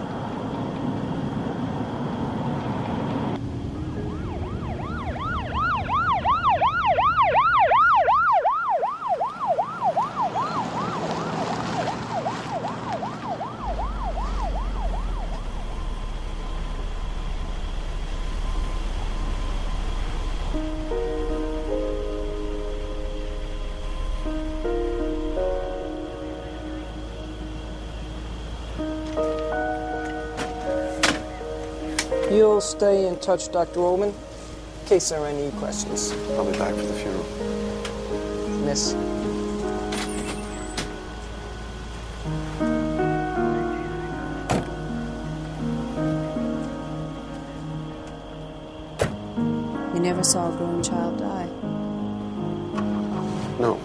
You'll stay in touch, Dr. Oldman, in case there are any questions. I'll be back for the funeral. Miss. You never saw a grown child die. No.